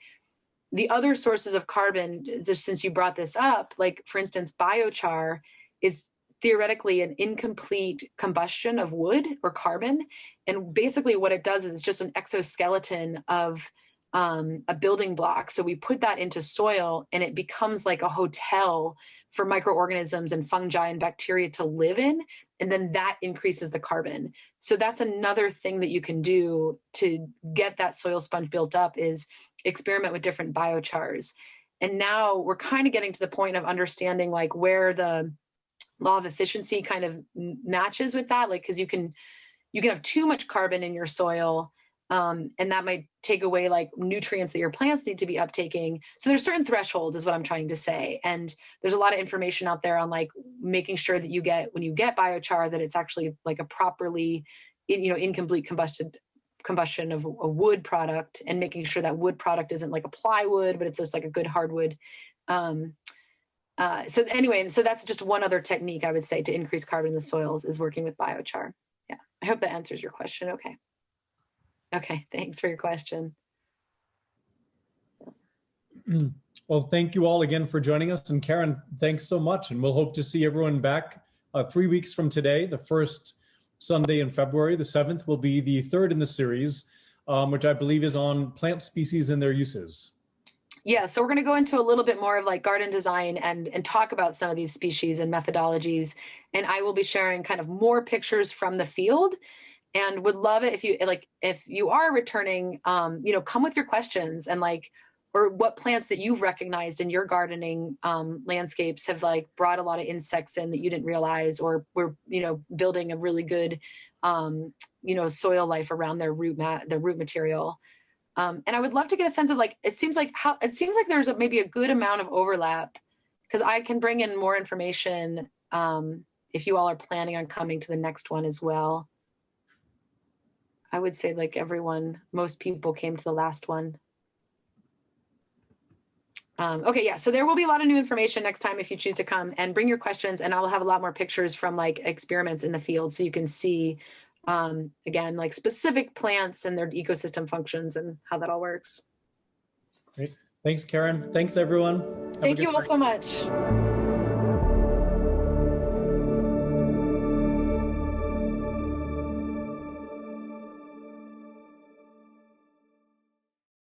the other sources of carbon, just since you brought this up, like, for instance, biochar is theoretically an incomplete combustion of wood or carbon. And basically what it does is it's just an exoskeleton of a building block. So we put that into soil and it becomes like a hotel for microorganisms and fungi and bacteria to live in. And then that increases the carbon. So that's another thing that you can do to get that soil sponge built up, is experiment with different biochars. And now we're kind of getting to the point of understanding, like, where the law of efficiency kind of matches with that. Like, because you can have too much carbon in your soil, and that might take away, like, nutrients that your plants need to be uptaking. So there's certain thresholds, is what I'm trying to say. And there's a lot of information out there on, like, making sure that when you get biochar, that it's actually like a properly, incomplete combustion of a wood product, and making sure that wood product isn't like a plywood, but it's just like a good hardwood. So anyway, so that's just one other technique I would say to increase carbon in the soils, is working with biochar. Yeah, I hope that answers your question. Okay. Okay, thanks for your question. Well, thank you all again for joining us. And Karen, thanks so much. And we'll hope to see everyone back 3 weeks from today. The first Sunday in February, the 7th, will be the third in the series, which I believe is on plant species and their uses. Yeah, so we're going to go into a little bit more of, like, garden design and talk about some of these species and methodologies. And I will be sharing kind of more pictures from the field, and would love it if you are returning, come with your questions, and, like, or what plants that you've recognized in your gardening landscapes have, like, brought a lot of insects in that you didn't realize, or were, building a really good, soil life around their root material. And I would love to get a sense of, like, it seems like there's maybe a good amount of overlap, because I can bring in more information if you all are planning on coming to the next one as well. I would say, like, most people came to the last one. Okay, yeah, so there will be a lot of new information next time if you choose to come, and bring your questions, and I'll have a lot more pictures from, like, experiments in the field, so you can see, again, like, specific plants and their ecosystem functions and how that all works. Great. Thanks, Karen. Thanks, everyone. Thank you all so much.